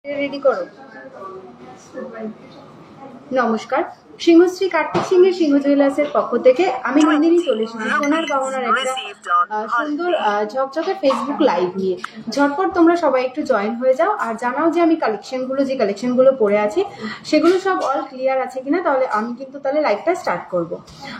Ready করো। নমস্কার, সিংহশ্রী কার্তিক সিংহের সিংহ জুয়েলার্সের পক্ষ থেকে আমি নন্দিনী চলে এসেছি সোনার গহনার একটা সুন্দর ঝকঝকে ফেসবুক লাইভ নিয়ে। ঝটপট তোমরা সবাই একটু জয়েন হয়ে যাও আর জানাও যে আমি যে কালেকশনগুলো পরে আছি সেগুলো সব অল ক্লিয়ার আছে কিনা, তাহলে আমি কিন্তু তাহলে লাইভটা স্টার্ট করব।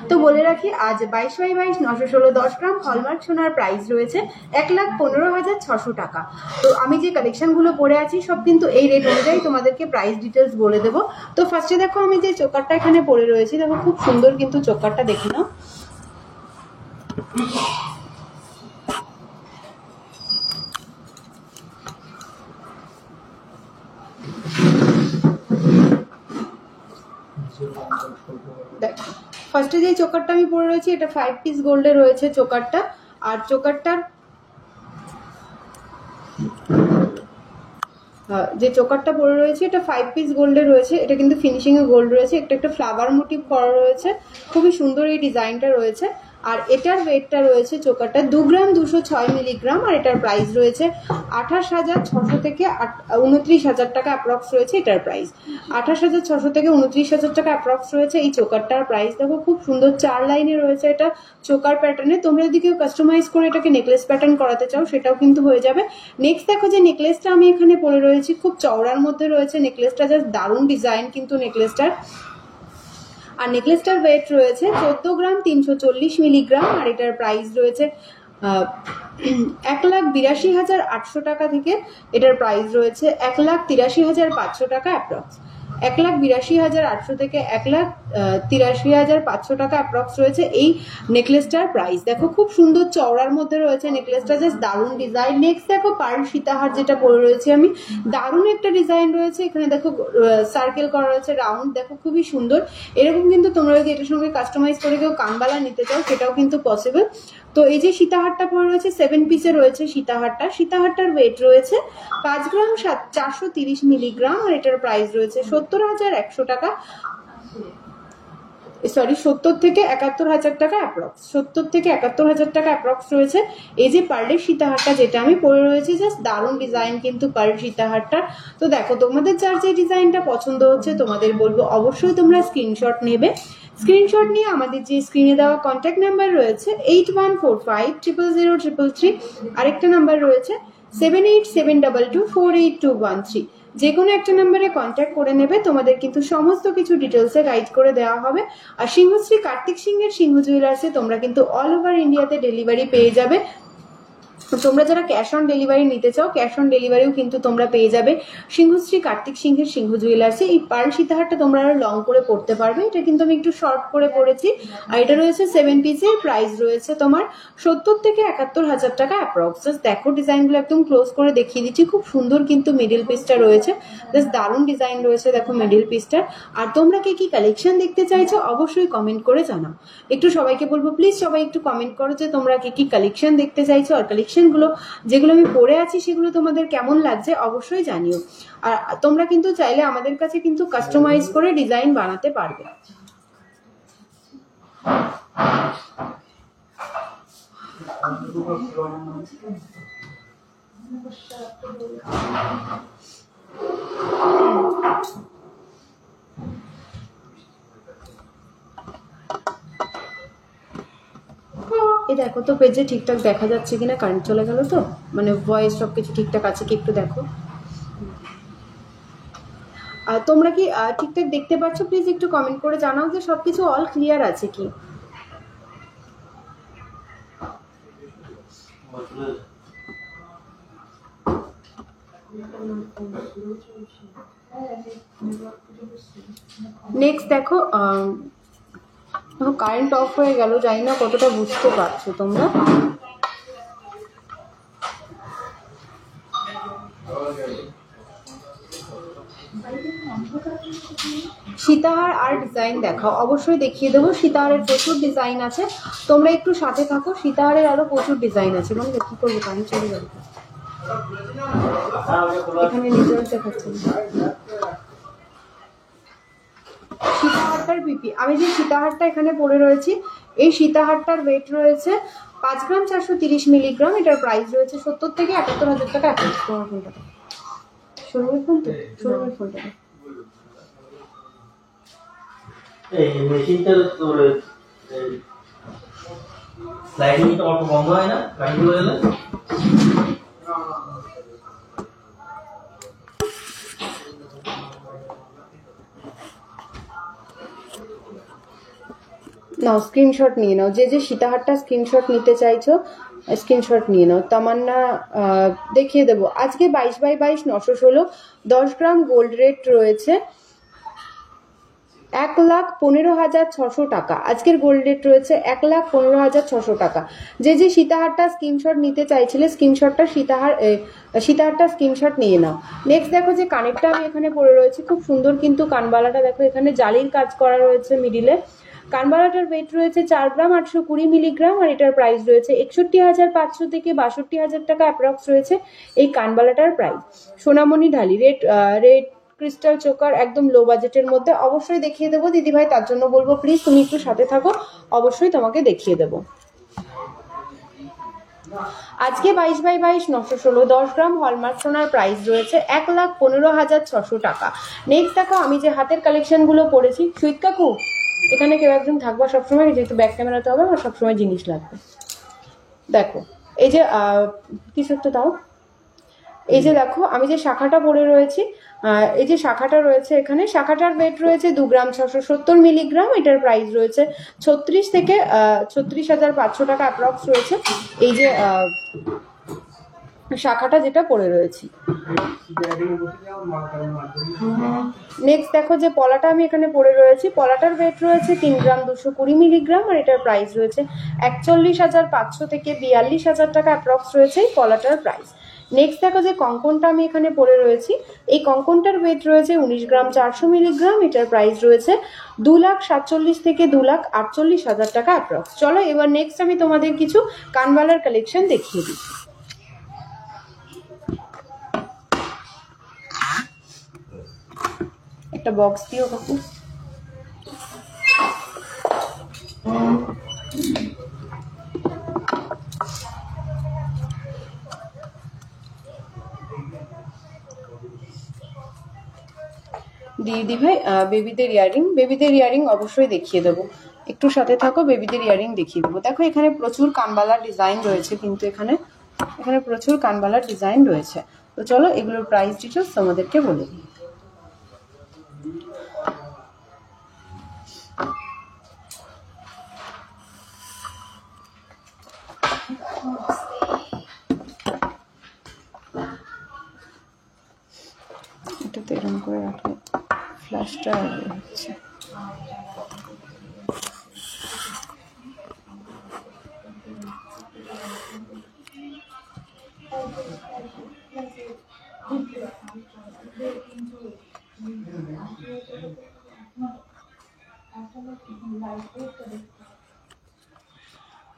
তো বলে রাখি, আজ 22x22 916 10 গ্রাম হলমার্ক সোনার প্রাইস রয়েছে 1,15,600 টাকা। তো আমি যে কালেকশনগুলো পরে আছি সব কিন্তু এই রেট অনুযায়ী তোমাদেরকে প্রাইস ডিটেলস বলে দেবো। তো ফার্স্টে দেখো আমি যে চোকারটা এখানে পরে রয়েছি, দেখো খুব সুন্দর কিন্তু চোকারটা, দেখে নাও। দেখো ফার্স্টে যে চোকারটা আমি পরে রয়েছি এটা 5 পিস গোল্ডে রয়েছে চোকারটা। আর চোকারটার যে চোকারটা পরে রয়েছে এটা 5 পিস গোল্ডে রয়েছে। এটা কিন্তু ফিনিশিং এ গোল্ড রয়েছে, একটা ফ্লাওয়ার মোটিভ করা রয়েছে, খুবই সুন্দর এই ডিজাইনটা রয়েছে। আর এটার ওয়েটটা রয়েছে চোকারটা 2 গ্রাম 206 মিলিগ্রাম। আর এটার প্রাইস রয়েছে 28,600 থেকে 29,000 টাকা অ্যাপ্রক্স রয়েছে এটার প্রাইস। 28,600 থেকে 29,000 টাকা অ্যাপ্রক্স রয়েছে এই চোকারটার প্রাইস। দেখো খুব সুন্দর 4 লাইনে রয়েছে এটা চোকার প্যাটার্নে। তোমরা যদি কেউ কাস্টমাইজ করে এটাকে নেকলেস প্যাটার্ন করাতে চাও সেটাও কিন্তু হয়ে যাবে। নেক্সট দেখো যে নেকলেসটা আমি এখানে পরে রয়েছি, খুব চওড়ার মধ্যে রয়েছে নেকলেসটা, জাস্ট দারুণ ডিজাইন কিন্তু নেকলেসটার। আর নেকলেসটার ওয়েট রয়েছে 14 গ্রাম 340 মিলিগ্রাম। আর এটার প্রাইস রয়েছে 1,82,800 টাকা থেকে এটার প্রাইস রয়েছে 1,83,500 টাকা অ্যাপ্রক্স। 1,82,800 থেকে 1,83,500 টাকা অ্যাপ্রক্স রয়েছে এই নেকলেসটার প্রাইস। দেখো খুব সুন্দর চওড়ার মধ্যে রয়েছে নেকলেসটা, জাস্ট দারুণ ডিজাইন। নেক্সট দেখো পার্ল সীতাহার যেটা পরে রয়েছে আমি, দারুণ একটা ডিজাইন রয়েছে এখানে। দেখো সার্কেল করা রয়েছে রাউন্ড, দেখো খুবই সুন্দর। এরকম কিন্তু তোমরা যদি এটার সঙ্গে কাস্টমাইজ করে কেউ কানবালা নিতে চাও সেটাও কিন্তু পসিবল। তো এই যে সীতাহারটা পরে রয়েছে 7 পিসে রয়েছে সীতাহারটার ওয়েট রয়েছে 5 গ্রাম 430 মিলিগ্রাম। আর এটার প্রাইস রয়েছে 70,100 টাকা, সরি 70 থেকে 71,000 টাকা অ্যাপ্রক্স। 70 থেকে 71,000 টাকা অ্যাপ্রক্স রয়েছে এই যে পার্লের সীতাহারটা যেটা আমি পরে রয়েছি। জাস্ট দারুণ ডিজাইন কিন্তু পার্ল সীতাহারটা। তো দেখো তোমাদের যার যে ডিজাইনটা পছন্দ হচ্ছে তোমাদের বলবো অবশ্যই তোমরা স্ক্রিনশট নেবে। স্ক্রিনশট নিয়ে আমাদের যে স্ক্রিনে দেওয়া কন্ট্যাক্ট নাম্বার রয়েছে 8145000333, আরেকটা নাম্বার রয়েছে 7872248213, যে কোনো একটা নাম্বারে কন্ট্যাক্ট করে নেবে। তোমাদের কিন্তু সমস্ত কিছু ডিটেলসে গাইড করে দেওয়া হবে। আর সিংহশ্রী কার্তিক সিংহের সিংহ জুয়েলার্সে তোমরা কিন্তু অল ওভার ইন্ডিয়াতে ডেলিভারি পেয়ে যাবে। তোমরা যারা ক্যাশ অন ডেলিভারি নিতে চাও ক্যাশ অন ডেলিভারিও কিন্তু তোমরা পেয়ে যাবে সিংহশ্রী কার্তিক সিংহের সিংহ জুয়েলার্সে। এই পার্ল সীতাহারটা তোমরা আরো লং করে পড়তে পারবে, এটা কিন্তু আমি একটু শর্ট করে পড়েছি। আর এটা রয়েছে 7 পিসের, প্রাইস রয়েছে তোমার 70 থেকে 71,000 টাকা অ্যাপ্রক্স। জাস্ট দেখো ডিজাইনগুলো একদম ক্লোজ করে দেখিয়ে দিচ্ছি, খুব সুন্দর কিন্তু মিডিল পিসটা রয়েছে, জাস্ট দারুণ ডিজাইন রয়েছে দেখো মিডিল পিসটার। আর তোমরা কি কালেকশন দেখতে চাইছো অবশ্যই কমেন্ট করে জানাও। একটু সবাইকে বলবো প্লিজ সবাই একটু কমেন্ট করো যে তোমরা কি কালেকশন দেখতে চাইছো, আর কালেকশন গুলো যেগুলো আমি পরে আছি সেগুলো তোমাদের কেমন লাগছে অবশ্যই জানিও। আর তোমরা কিন্তু চাইলে আমাদের কাছে কিন্তু কাস্টমাইজ করে ডিজাইন বানাতে পারবে। এই দেখো তো পেজে ঠিকঠাক দেখা যাচ্ছে কিনা, কারেন্ট চলে গেল তো, মানে ভয়েস সবকিছু ঠিকঠাক আছে কি একটু দেখো। আর তোমরা কি ঠিকঠাক দেখতে পাচ্ছ প্লিজ একটু কমেন্ট করে জানাও যে সবকিছু অল ক্লিয়ার আছে কি। নেক্সট দেখো কারেন্ট অফ হয়ে গেল, জানি না কতটা বুঝতে পারছো তোমরা। সীতাহার আর ডিজাইন দেখাও, অবশ্যই দেখিয়ে দেবো। সীতাহারের প্রচুর ডিজাইন আছে, তোমরা একটু সাথে থাকো। সীতাহারের আরো প্রচুর ডিজাইন আছে। মানে কি করবো, কারেন্ট চলে যাবে, এখানে নেটওয়ার্ক দেখাচ্ছে না। সীতাহারটার বিপি, আমি যে সীতাহারটা এখানে পরে রয়েছি এই সীতাহারটার ওয়েট রয়েছে 5 গ্রাম 430 মিলিগ্রাম। এটার প্রাইস রয়েছে 70 থেকে 71,000 টাকা। শোরুমের ফোন তো, শোরুমের ফোনটা এই মেশিনটা তোর স্লাইডিংটা অল্প বন্ধ হয় না কারেন্ট চলে গেলে? নাও স্ক্রিনশট নিয়ে নাও, যে যে সীতাহারটা স্ক্রিনশট নিতে চাইছো স্ক্রিনশট নিয়ে নাও। তামান্না দেখিয়ে দেবো আজকে 22x22 916 10 গ্রাম গোল্ড রেট রয়েছে 1,15,600 টাকা। আজকের গোল্ড রেট রয়েছে 1,15,600 টাকা। যে যে সীতাহারটা স্ক্রিনশট নিতে চাইছিলে সীতাহারটা স্ক্রিনশট নিয়ে নাও। নেক্সট দেখো যে কানেরটা আমি এখানে পরে রয়েছে, খুব সুন্দর কিন্তু কানবালাটা দেখো, এখানে জালির কাজ করা রয়েছে মিডিলে। কানবালাটার ওয়েট রয়েছে 4 গ্রাম 820 মিলিগ্রাম আর এটার প্রাইস রয়েছে 61,500 থেকে 62,000 টাকা অ্যাপ্রক্স রয়েছে এই কানবালাটার প্রাইস। সোনামণি ঢালি রেড ক্রিস্টাল চোকার একদম লো বাজেটের মধ্যে অবশ্যই দেখিয়ে দেবো দিদিভাই, তার জন্য বলবো প্লিজ তুমি একটু সাথে থাকো, অবশ্যই তোমাকে দেখিয়ে দেবো। আজকে 22x22 916 10 গ্রাম হলমার্ক সোনার প্রাইস রয়েছে 1,15,600 টাকা। নেক্সট দেখো আমি যে হাতের কালেকশন গুলো পরেছি, সুইট কাকু এখানে কেউ একজন থাকবা সবসময়, যেহেতু ব্যাক ক্যামেরাতে হবে আমার সবসময় জিনিস লাগবে। দেখো এই যে কিছু একটা দাও, এই যে দেখো আমি যে শাখাটা পরে রয়েছি, এই যে শাখাটা রয়েছে এখানে, শাখাটার ওয়েট রয়েছে 2 গ্রাম 670 মিলিগ্রাম, এটার প্রাইস রয়েছে 36 থেকে 36,500 টাকা অ্যাপ্রক্স রয়েছে এই যে শাখাটা যেটা পরে রয়েছি। নেক্সট দেখো যে পলাটা আমি এখানে পরে রয়েছি, পলাটার ওয়েট রয়েছে 3 গ্রাম 220 মিলিগ্রাম আর এটার প্রাইস রয়েছে 41,500 থেকে 42,000 টাকা অ্যাপ্রক্স রয়েছে এই পলাটার প্রাইস। নেক্সট দেখো যে কঙ্কনটা আমি এখানে পরে রয়েছি, এই কঙ্কনটার ওয়েট রয়েছে 19 গ্রাম 400 মিলিগ্রাম, এটার প্রাইস রয়েছে 2,47,000 থেকে 2,48,000 টাকা অ্যাপ্রক্স। চলো এবার নেক্সট আমি তোমাদের কিছু কানবালার কালেকশন দেখিয়ে দিই। একটা বক্স দিও কাকু। দিদি ভাই বেবিদের ইয়ারিং অবশ্যই দেখিয়ে দেবো, একটু সাথে থাকো, বেবিদের ইয়ারিং দেখিয়ে দেবো। দেখো এখানে প্রচুর কানবালার ডিজাইন রয়েছে, কিন্তু এখানে প্রচুর কানবালার ডিজাইন রয়েছে। তো চলো এগুলোর প্রাইস ডিটেলস তোমাদেরকে বলে দিই। এটাতে এরকম করে রাখলে ফ্ল্যাশটা হচ্ছে।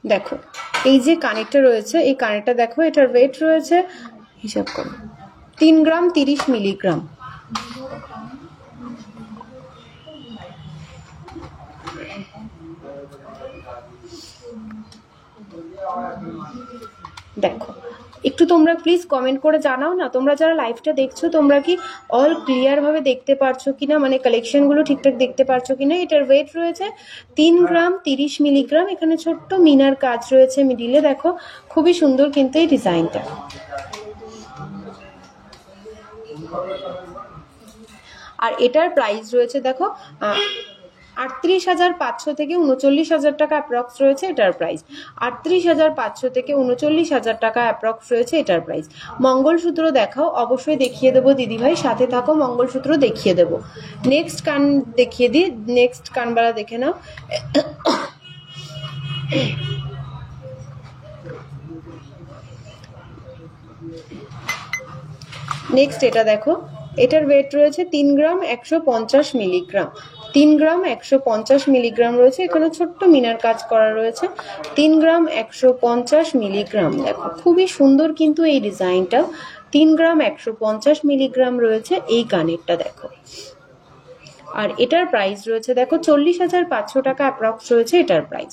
দেখো এই যে কানেরটা রয়েছে, এই কানেরটা দেখো, এটার ওয়েট রয়েছে, হিসাব করো, 3 গ্রাম 30 মিলিগ্রাম। দেখো একটু তোমরা প্লিজ কমেন্ট করে জানাও না, তোমরা যারা লাইভটা দেখছো তোমরা কি অল ক্লিয়ার ভাবে দেখতে পারছো কিনা, মানে কালেকশন গুলো ঠিকঠাক দেখতে পারছো কিনা। এটার ওয়েট রয়েছে 3 গ্রাম 30 মিলিগ্রাম, এখানে ছোট্ট মিনার কাজ রয়েছে মিডিলে, দেখো খুবই সুন্দর কিন্তু এই ডিজাইনটা। আর এটার প্রাইস রয়েছে দেখো 38,500 থেকে 39,000 টাকা অ্যাপ্রক্স রয়েছে এটার প্রাইস। 38,500 থেকে 39,000 টাকা অ্যাপ্রক্স রয়েছে এটার প্রাইস। মঙ্গলসূত্র দেখাও, অবশ্যই দেখিয়ে দেবো দিদিভাই, সাথে থাকো, মঙ্গলসূত্র দেখিয়ে দেবো। নেক্সট কান দেখিয়ে দিই, নেক্সট কানবালা দেখে নাও। নেক্সট এটা দেখো, এটার ওয়েট রয়েছে 3 গ্রাম 150 মিলিগ্রাম, 3 গ্রাম 150 মিলিগ্রাম রয়েছে, এখানে ছোট্ট মিনার কাজ করা রয়েছে। 3 গ্রাম 150 মিলিগ্রাম, দেখো খুবই সুন্দর কিন্তু এই ডিজাইনটা। 3 গ্রাম 150 মিলিগ্রাম রয়েছে এই কানেরটা, দেখো আর এটার প্রাইস রয়েছে দেখো 40,500 টাকা অ্যাপ্রক্স রয়েছে এটার প্রাইস।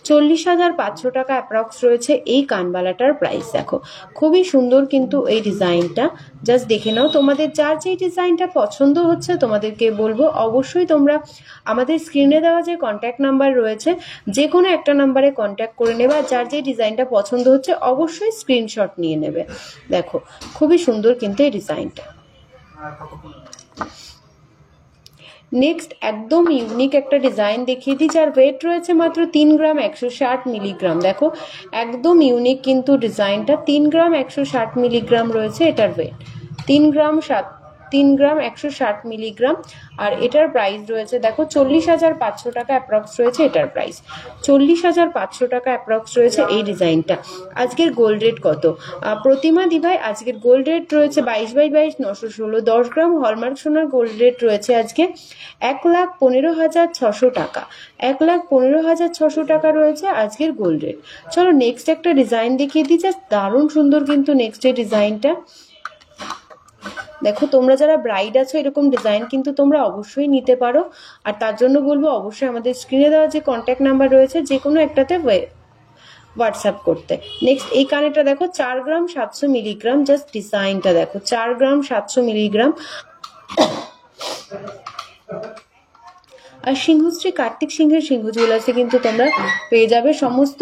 40,500 টাকা অ্যাপ্রক্স রয়েছে এই কানবালাটার প্রাইস। দেখো খুবই সুন্দর কিন্তু এই ডিজাইনটা, জাস্ট দেখে নাও। তোমাদের যার যেই ডিজাইনটা পছন্দ হচ্ছে তোমাদেরকে বলবো অবশ্যই তোমরা আমাদের স্ক্রিনে দেওয়া যে কন্ট্যাক্ট নাম্বার রয়েছে যে কোনো একটা নাম্বারে কন্ট্যাক্ট করে নেবে, আর যার যে ডিজাইনটা পছন্দ হচ্ছে অবশ্যই স্ক্রিনশট নিয়ে নেবে। দেখো খুবই সুন্দর কিন্তু এই ডিজাইনটা। নেক্সট একদম ইউনিক একটা ডিজাইন দেখিয়ে দিই, যার ওয়েট রয়েছে মাত্র 3 গ্রাম 160 মিলিগ্রাম। দেখো একদম ইউনিক কিন্তু ডিজাইনটা, 3 গ্রাম 160 মিলিগ্রাম রয়েছে এটার ওয়েট, 3 গ্রাম 160 মিলিগ্রাম। আর এটার প্রাইস রয়েছে দেখো 40,500 টাকা অ্যাপ্রক্স রয়েছে এটার প্রাইস। 40,500 টাকা অ্যাপ্রক্স রয়েছে এই ডিজাইনটা। আজকের গোল্ড রেট কত? প্রতিমা দিভাই আজকের গোল্ড রেট রয়েছে 22/22 916। 10 গ্রাম হলমার্ক সোনার গোল্ড রেট রয়েছে আজকে 1,15,600 টাকা। 1,15,600 টাকা রয়েছে আজকের গোল্ড রেট। চলো নেক্সট একটা ডিজাইন দেখিয়ে দিই, জাস্ট দারুণ সুন্দর কিন্তু নেক্সট এই ডিজাইনটা। দেখো তোমরা যারা ব্রাইড আছো এরকম ডিজাইন কিন্তু তোমরা অবশ্যই নিতে পারো, আর তার জন্য বলবো অবশ্যই আমাদের স্ক্রিনে দেওয়া যে কন্ট্যাক্ট নাম্বার রয়েছে যে কোনো একটাতে হোয়াটসঅ্যাপ করতে। নেক্সট এই কানেরটা দেখো 4 গ্রাম 700 মিলিগ্রাম, জাস্ট ডিজাইনটা দেখো 4 গ্রাম 700 মিলিগ্রাম। আর সিংহশ্রী কার্তিক সিংহের সিংহ জুয়েলার্সে কিন্তু তোমরা পেয়ে যাবে সমস্ত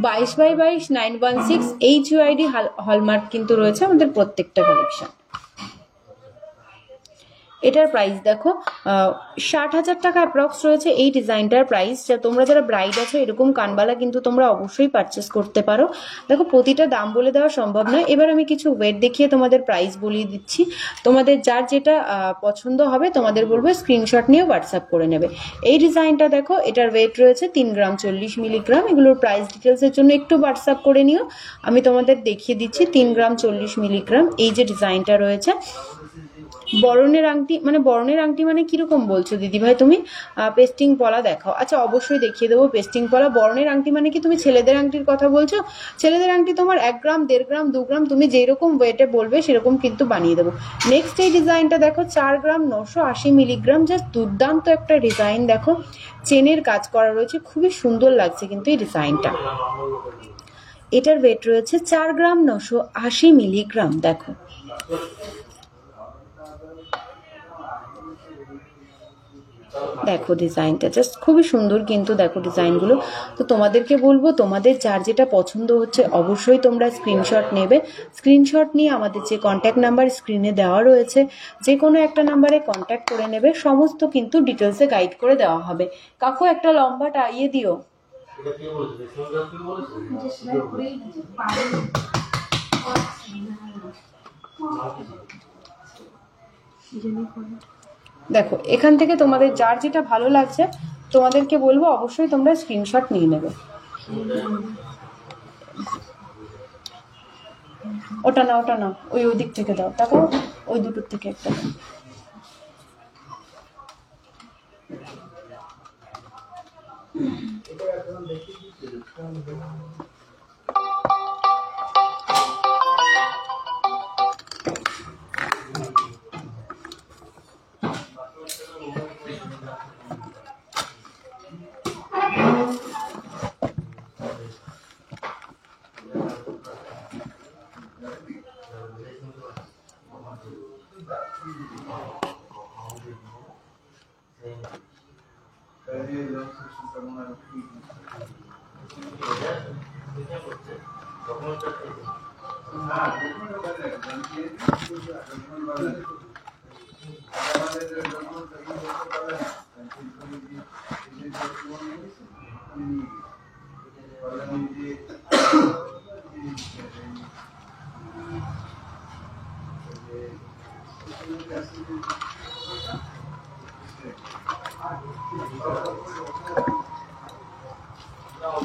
22/22 916 HUID হলমার্ক কিন্তু রয়েছে আমাদের প্রত্যেকটা কালেকশন। এটার প্রাইস দেখো 60,000 টাকা অ্যাপ্রক্স রয়েছে এই ডিজাইনটার প্রাইস। যা তোমরা যারা ব্রাইড আছো এরকম কানবালা কিন্তু তোমরা অবশ্যই পারচেস করতে পারো। দেখো প্রতিটা দাম বলে দেওয়া সম্ভব নয়, এবার আমি কিছু ওয়েট দেখিয়ে তোমাদের প্রাইস বলিয়ে দিচ্ছি। তোমাদের যার যেটা পছন্দ হবে তোমাদের বলবো স্ক্রিনশট নিয়ে হোয়াটসঅ্যাপ করে নেবে। এই ডিজাইনটা দেখো এটার ওয়েট রয়েছে 3 গ্রাম 40 মিলিগ্রাম। এগুলোর প্রাইস ডিটেলসের জন্য একটু হোয়াটসঅ্যাপ করে নিও, আমি তোমাদের দেখিয়ে দিচ্ছি। 3 গ্রাম 40 মিলিগ্রাম এই যে ডিজাইনটা রয়েছে। বরণের আংটি মানে কিরকম বলছো দিদি ভাই তুমি? পেস্টিং পলা দেখাও। আচ্ছা অবশ্যই দেখিয়ে দেবো পেস্টিং পলা। বরণের আংটি মানে কি তুমি ছেলেদের আংটির কথা বলছো? ছেলেদের আংটি তোমার 1 গ্রাম 1.5 গ্রাম 2 গ্রাম তুমি যেরকম ওয়েটে বলবে সেরকম কিন্তু বানিয়ে দেবো। নেক্সট এই ডিজাইনটা দেখো 4 গ্রাম 980 মিলিগ্রাম, জাস্ট দুর্দান্ত একটা ডিজাইন। দেখো চেনের কাজ করা রয়েছে, খুবই সুন্দর লাগছে কিন্তু এই ডিজাইনটা। এটার ওয়েট রয়েছে 4 গ্রাম 980 মিলিগ্রাম। দেখো দেখো ডিজাইনটা জাস্ট খুবই সুন্দর কিন্তু দেখো ডিজাইনগুলো। তো তোমাদেরকে বলবো তোমাদের যার যেটা পছন্দ হচ্ছে অবশ্যই তোমরা স্ক্রিনশট নেবে। স্ক্রিনশট নিয়ে আমাদের যে কন্ট্যাক্ট নাম্বার স্ক্রিনে দেওয়া রয়েছে যে কোনো একটা নাম্বারে কন্ট্যাক্ট করে নেবে, সমস্ত কিন্তু ডিটেলসে গাইড করে দেওয়া হবে। কাকু একটা লম্বা টাইয়ে দিও। দেখো এখান থেকে তোমাদের যার যেটা ভালো লাগছে তোমাদেরকে বলবো অবশ্যই তোমরা স্ক্রিনশট নিয়ে নেবে। ওটা না ওই দিক থেকে দাও, তাকাও ওই দুটোর থেকে একটা দাও।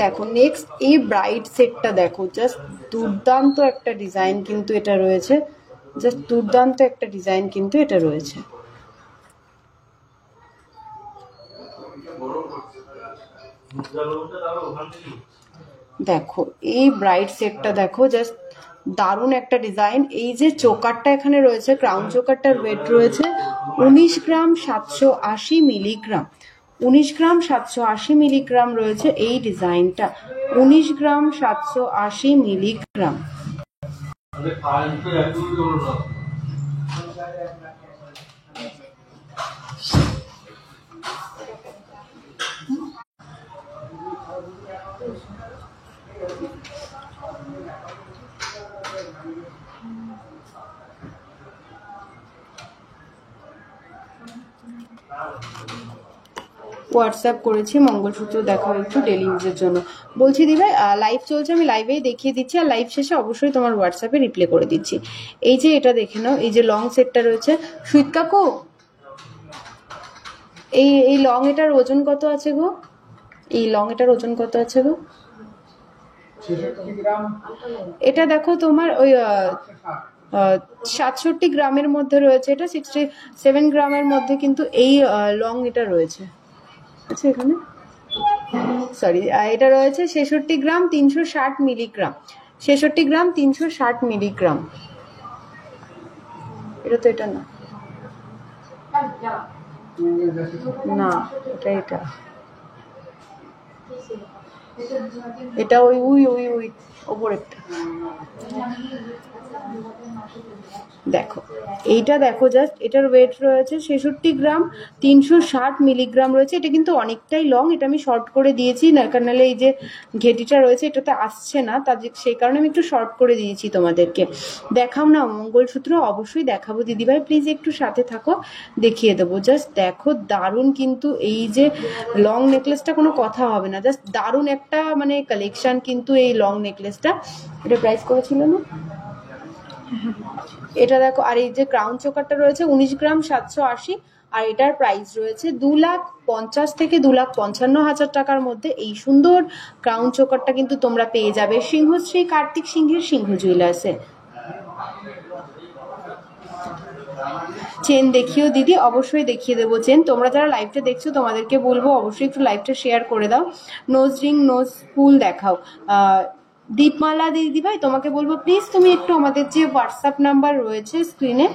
দেখো নেক্সট এই ব্রাইড সেটটা দেখো, জাস্ট দুর্দান্ত একটা ডিজাইন কিন্তু এটা রয়েছে, জাস্ট দুর্দান্ত একটা ডিজাইন কিন্তু এটা রয়েছে। দেখো এই ব্রাইড সেটটা দেখো, জাস্ট দারুণ একটা ডিজাইন। এই যে চোকারটা এখানে রয়েছে, ক্রাউন চোকারটার ওয়েট রয়েছে 19 গ্রাম 780 মিলিগ্রাম। 19 গ্রাম 780 মিলিগ্রাম রয়েছে এই ডিজাইনটা, 19 গ্রাম 780 মিলিগ্রাম। হোয়াটসঅ্যাপ করেছি মঙ্গলসূত্র দেখাও একটু ডেলি ইউজের জন্য। বলছি দিভাই লাইভ চলছে, আমি লাইভেই দেখিয়ে দিচ্ছি, আর লাইভ শেষে অবশ্যই তোমার হোয়াটসঅ্যাপে রিপ্লাই করে দিচ্ছি। এই যে এটা দেখে নাও, এই যে লং সেটটা রয়েছে সুইট কাকু, এই লং এটার ওজন কত আছে গো? এই লং এটার ওজন কত আছে গো? এটা দেখো তোমার ওই 67 গ্রামের মধ্যে রয়েছে, এটা 67 গ্রামের মধ্যে কিন্তু এই লং এটা রয়েছে। আচ্ছা এখানে সরি, এটা রয়েছে 66 গ্রাম 360 মিলিগ্রাম, 66 গ্রাম 360 মিলিগ্রাম। এটা তো এটা না, না এটা এটা এটা ওই ওই ওই ওই ওপরেরটা দেখো, এইটা দেখো জাস্ট, এটার ওয়েট রয়েছে 66 গ্রাম 360 মিলিগ্রাম রয়েছে। এটা কিন্তু অনেকটাই লং, এটা আমি শর্ট করে দিয়েছি না, কারণ এই যে ঘেটিটা রয়েছে এটাতে আসছে না, তার সেই কারণে আমি একটু শর্ট করে দিয়েছি তোমাদেরকে। দেখাও না মঙ্গলসূত্র? অবশ্যই দেখাবো দিদিভাই, প্লিজ একটু সাথে থাকো, দেখিয়ে দেবো। জাস্ট দেখো দারুণ কিন্তু এই যে লং নেকলেসটা, কোনো কথা হবে না, জাস্ট দারুণ একটা মানে কালেকশন কিন্তু এই লং নেকলেসটা। এটা প্রাইস করেছিল না? এটা দেখো, আর এই যে ক্রাউন চোকারটা রয়েছে 19 গ্রাম 780, আর এটার প্রাইস রয়েছে 2,50,000 থেকে 2,55,000 টাকার মধ্যে। এই সুন্দর ক্রাউন চোকারটা কিন্তু তোমরা পেয়ে যাবে সিংহশ্রী কার্তিক সিংহের সিংহ জুয়েলার্সে। চেন দেখিও দিদি, অবশ্যই দেখিয়ে দেবো চেন। তোমরা যারা লাইভটা দেখছো তোমাদেরকে বলবো অবশ্যই একটু লাইভটা শেয়ার করে দাও। নোজ রিং নোজ ফুল দেখাও। দীপমালা দিদি ভাই তোমাকে বলবো প্লিজ তুমি একটু আমাদের যে হোয়াটসঅ্যাপ নাম্বার রয়েছে স্ক্রিনে,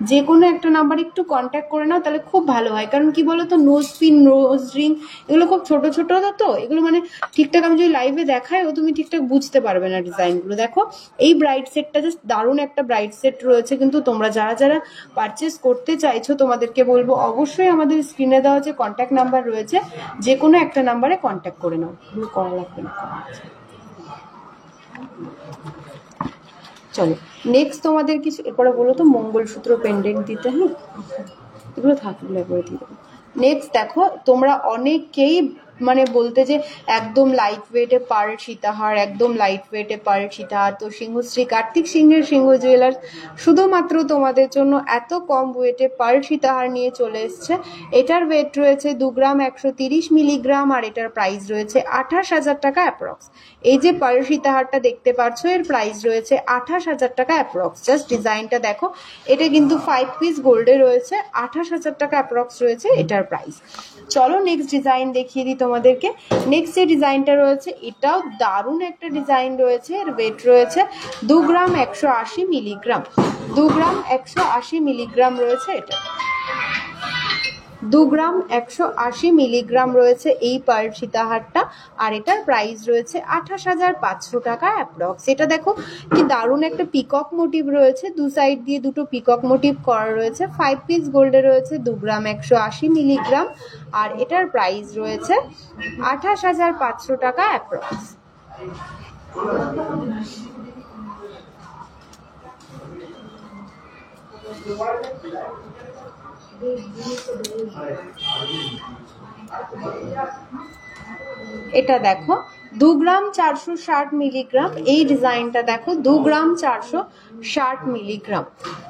যে কোনো একটা নাম্বার একটু কন্ট্যাক্ট করে নাও, তাহলে খুব ভালো হয়। কারণ কি বলো তো, নোজ পিন নোজ রিং এগুলো খুব ছোট ছোট তো, এগুলো মানে ঠিকঠাক আমি যদি লাইভে দেখাই ও তুমি ঠিকঠাক বুঝতে পারবে না ডিজাইনগুলো। দেখো এই ব্রাইট সেটটা জাস্ট দারুণ একটা ব্রাইট সেট রয়েছে, কিন্তু তোমরা যারা যারা পারচেস করতে চাইছো তোমাদেরকে বলবো অবশ্যই আমাদের স্ক্রিনে দেওয়া যে কন্ট্যাক্ট নাম্বার রয়েছে যে কোনো একটা নাম্বারে কন্ট্যাক্ট করে নাও, করা লাগবে না। চলো নেক্সট তোমাদের কিছু এরপরে বলো তো মঙ্গলসূত্র পেন্ডেন্ট দিতে, হ্যাঁ এগুলো থাকলে একবারে দিয়ে দেবো। নেক্সট দেখো, তোমরা অনেকেই মানে বলতে যে একদম লাইট ওয়েটে পার্ল সীতাহার, একদম লাইট ওয়েটে পার্ল সীতাহার, তো সিংহশ্রী কার্তিক সিংহের সিংহ জুয়েলার্স শুধুমাত্র তোমাদের জন্য এত কম ওয়েটে পার্ল সীতাহার নিয়ে চলে এসছে। এটার ওয়েট রয়েছে 2 গ্রাম 130 মিলিগ্রাম, আর এটার প্রাইস রয়েছে 28,000 টাকা অ্যাপ্রক্স। এই যে পার্ল সীতাহারটা দেখতে পাচ্ছ এর প্রাইস রয়েছে 28,000 টাকা অ্যাপ্রক্স। জাস্ট ডিজাইনটা দেখো, এটা কিন্তু 5 পিস গোল্ডে রয়েছে, 28,000 টাকা অ্যাপ্রক্স রয়েছে এটার প্রাইস। চলো নেক্সট ডিজাইন দেখিয়ে দিই তোমাদেরকে। নেক্সট যে ডিজাইনটা রয়েছে এটাও দারুণ একটা ডিজাইন রয়েছে, এর ওয়েট রয়েছে 2 গ্রাম 180 মিলিগ্রাম, 2 গ্রাম 180 মিলিগ্রাম রয়েছে এটা, 2 গ্রাম 180 মিলিগ্রাম রয়েছে এই পার্ল সীতাহারটা, আর এটার প্রাইস রয়েছে 28,500 টাকা অ্যাপ্রক্স। এটা দেখো কি দারুণ একটা পিকক মোটিভ রয়েছে, দু সাইড দিয়ে দুটো পিকক মোটিভ করা রয়েছে, 5 পিস গোল্ডে রয়েছে, 2 গ্রাম 180 মিলিগ্রাম, আর এটার প্রাইস রয়েছে 28,500 টাকা অ্যাপ্রক্স। এটা দেখো 2 গ্রাম 460 মিলিগ্রাম, এই ডিজাইনটা দেখো 2 গ্রাম 460 মিলিগ্রাম,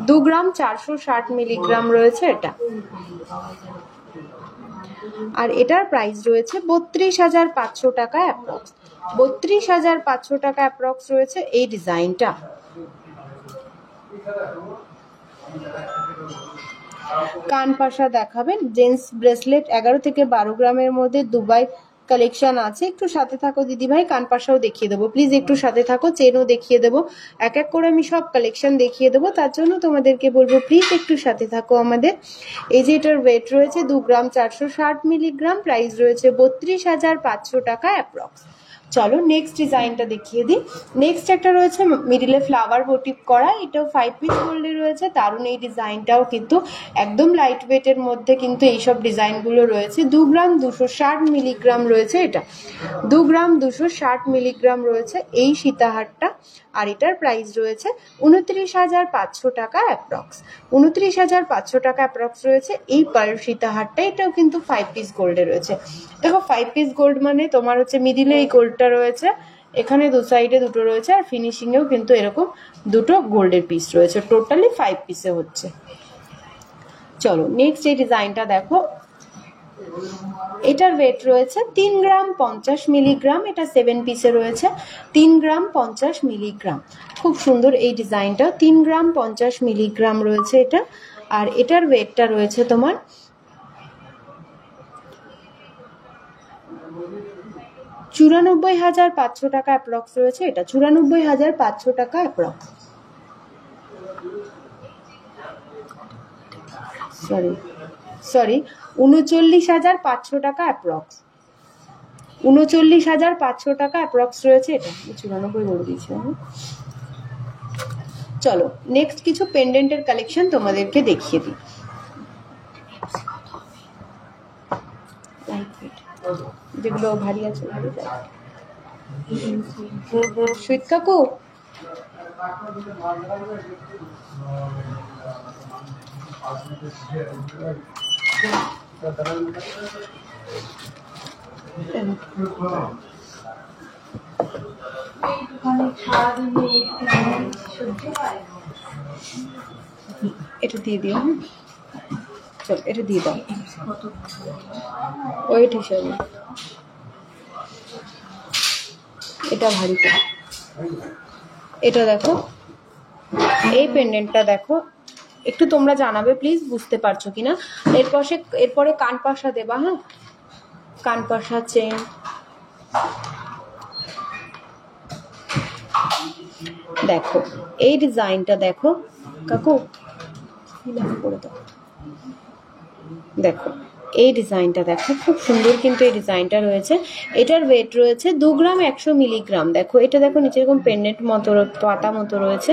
2 গ্রাম 460 মিলিগ্রাম রয়েছে এটা, আর এটার প্রাইস রয়েছে 32,500 টাকা অ্যাপ্রক্স, 32,500 টাকা অ্যাপ্রক্স রয়েছে এই ডিজাইনটা। কান পাশা দেখাবেন, জেন্টস ব্রেসলেট 11 থেকে 12 গ্রামের মধ্যে দুবাই কালেকশন আছে, একটু সাথে থাকো দিদিভাই। কানপাশাও দেখিয়ে দেবো, প্লিজ একটু সাথে থাকো। চেনও দেখিয়ে দেবো, এক এক করে আমি সব কালেকশন দেখিয়ে দেবো, তার জন্য তোমাদেরকে বলবো প্লিজ একটু সাথে থাকো আমাদের। এই যে এটার ওয়েট রয়েছে 2 গ্রাম 460 মিলিগ্রাম, প্রাইস রয়েছে 32,500 টাকা অ্যাপ্রক্স। চলো নেক্সট ডিজাইনটা দেখিয়ে দিই। নেক্সট একটা রয়েছে মিডিলে ফ্লাওয়ার মোটিভ করা, এটাও 5 পিস গোল্ডে রয়েছে। দারুণ এই ডিজাইনটাও কিন্তু একদম লাইট ওয়েটের মধ্যে কিন্তু এইসব ডিজাইনগুলো রয়েছে। 2 গ্রাম 260 মিলিগ্রাম রয়েছে এটা, 2 গ্রাম 260 মিলিগ্রাম রয়েছে এই সীতাহারটা। আর এটার প্রাইস রয়েছে 29,500 টাকা অ্যাপ্রক্স। 29,500 টাকা অ্যাপ্রক্স রয়েছে এই পার সীতাহারটা। এটাও কিন্তু 5 পিস গোল্ডে রয়েছে। দেখো 5 পিস গোল্ড মানে তোমার হচ্ছে মিডিলে এই গোল্ডটা রয়েছে, এখানে দু সাইডে দুটো রয়েছে, আর ফিনিশিংয়েও কিন্তু এরকম দুটো গোল্ডের পিস রয়েছে, টোটালি 5 পিসে হচ্ছে। চলো নেক্সট এই ডিজাইনটা দেখো, এটার ওয়েট রয়েছে 3 গ্রাম 50 মিলিগ্রাম, এটা 7 পিসে রয়েছে, 3 গ্রাম 50 মিলিগ্রাম। খুব সুন্দর এই ডিজাইনটা, 3 গ্রাম 50 মিলিগ্রাম রয়েছে এটা। আর এটার ওয়েটটা রয়েছে তোমার 94,500 টাকা অ্যাপ্রক্স রয়েছে এটা, 94,500 টাকা অ্যাপ্রক্স। সরি 39,500 টাকা অ্যাপ্রক্স, 39,500 টাকা অ্যাপ্রক্স রয়েছে এটা। 94 বলে দিয়েছি আমি। চলো নেক্সট কিছু পেন্ডেন্টের কালেকশন তোমাদেরকে দেখিয়ে দিই। যেগুলো ভারী আছে ভারী যায়। সুইট কাকু এটা দিয়ে দিও, চল এটা দিয়ে দাও ওয়েট হিসাবে। এটা ভারীটা, এটা দেখো এই পেন্ডেন্টটা দেখো, একটু তোমরা জানাবে প্লিজ বুঝতে পারছো কিনা। এরপরে কানপাশা দেবা, হ্যাঁ কানপাশা চেন। দেখো এই ডিজাইনটা দেখো কাকু, করে দাও। দেখো এই ডিজাইনটা দেখো, খুব সুন্দর কিন্তু এই ডিজাইনটা রয়েছে। এটার ওয়েট রয়েছে 2 গ্রাম 100 মিলিগ্রাম। দেখো এটা দেখো নিচে এরকম পেন্ডেন্ট মতো পাতা মতো রয়েছে,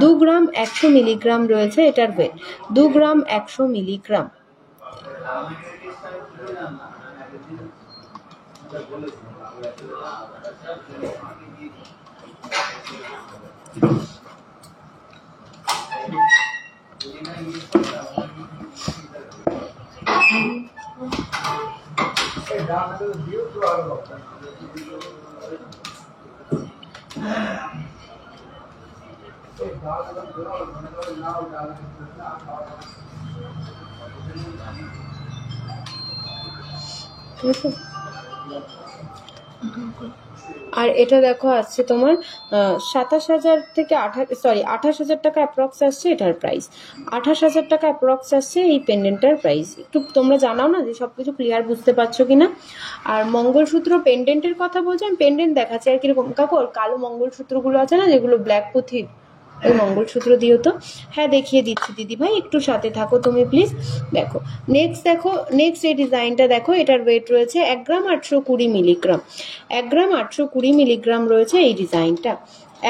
2 গ্রাম 100 মিলিগ্রাম রয়েছে এটার ওয়েট, 2 গ্রাম 100 মিলিগ্রাম। আর এটা দেখো আসছে তোমার 27,000 থেকে 28,000 টাকা অ্যাপ্রক্স আসছে এটার প্রাইস, 28,000 টাকা অ্যাপ্রক্স আসছে এই পেন্ডেন্টটার প্রাইস। একটু তোমরা জানাও না যে সবকিছু ক্লিয়ার বুঝতে পারছো কিনা। আর মঙ্গলসূত্র পেন্ডেন্টের কথা বলছি, আমি পেন্ডেন্ট দেখাচ্ছি আর কিরকম কাকর কালো মঙ্গলসূত্রগুলো আছে না যেগুলো ব্ল্যাক পুঁথির, ওই মঙ্গলসূত্র দিও তো। হ্যাঁ দেখিয়ে দিচ্ছি দিদি ভাই, একটু সাথে থাকো তুমি প্লিজ। দেখো নেক্সট এই ডিজাইনটা দেখো, এটার ওয়েট রয়েছে 1 গ্রাম 820 মিলিগ্রাম, 1 গ্রাম 820 মিলিগ্রাম রয়েছে এই ডিজাইনটা,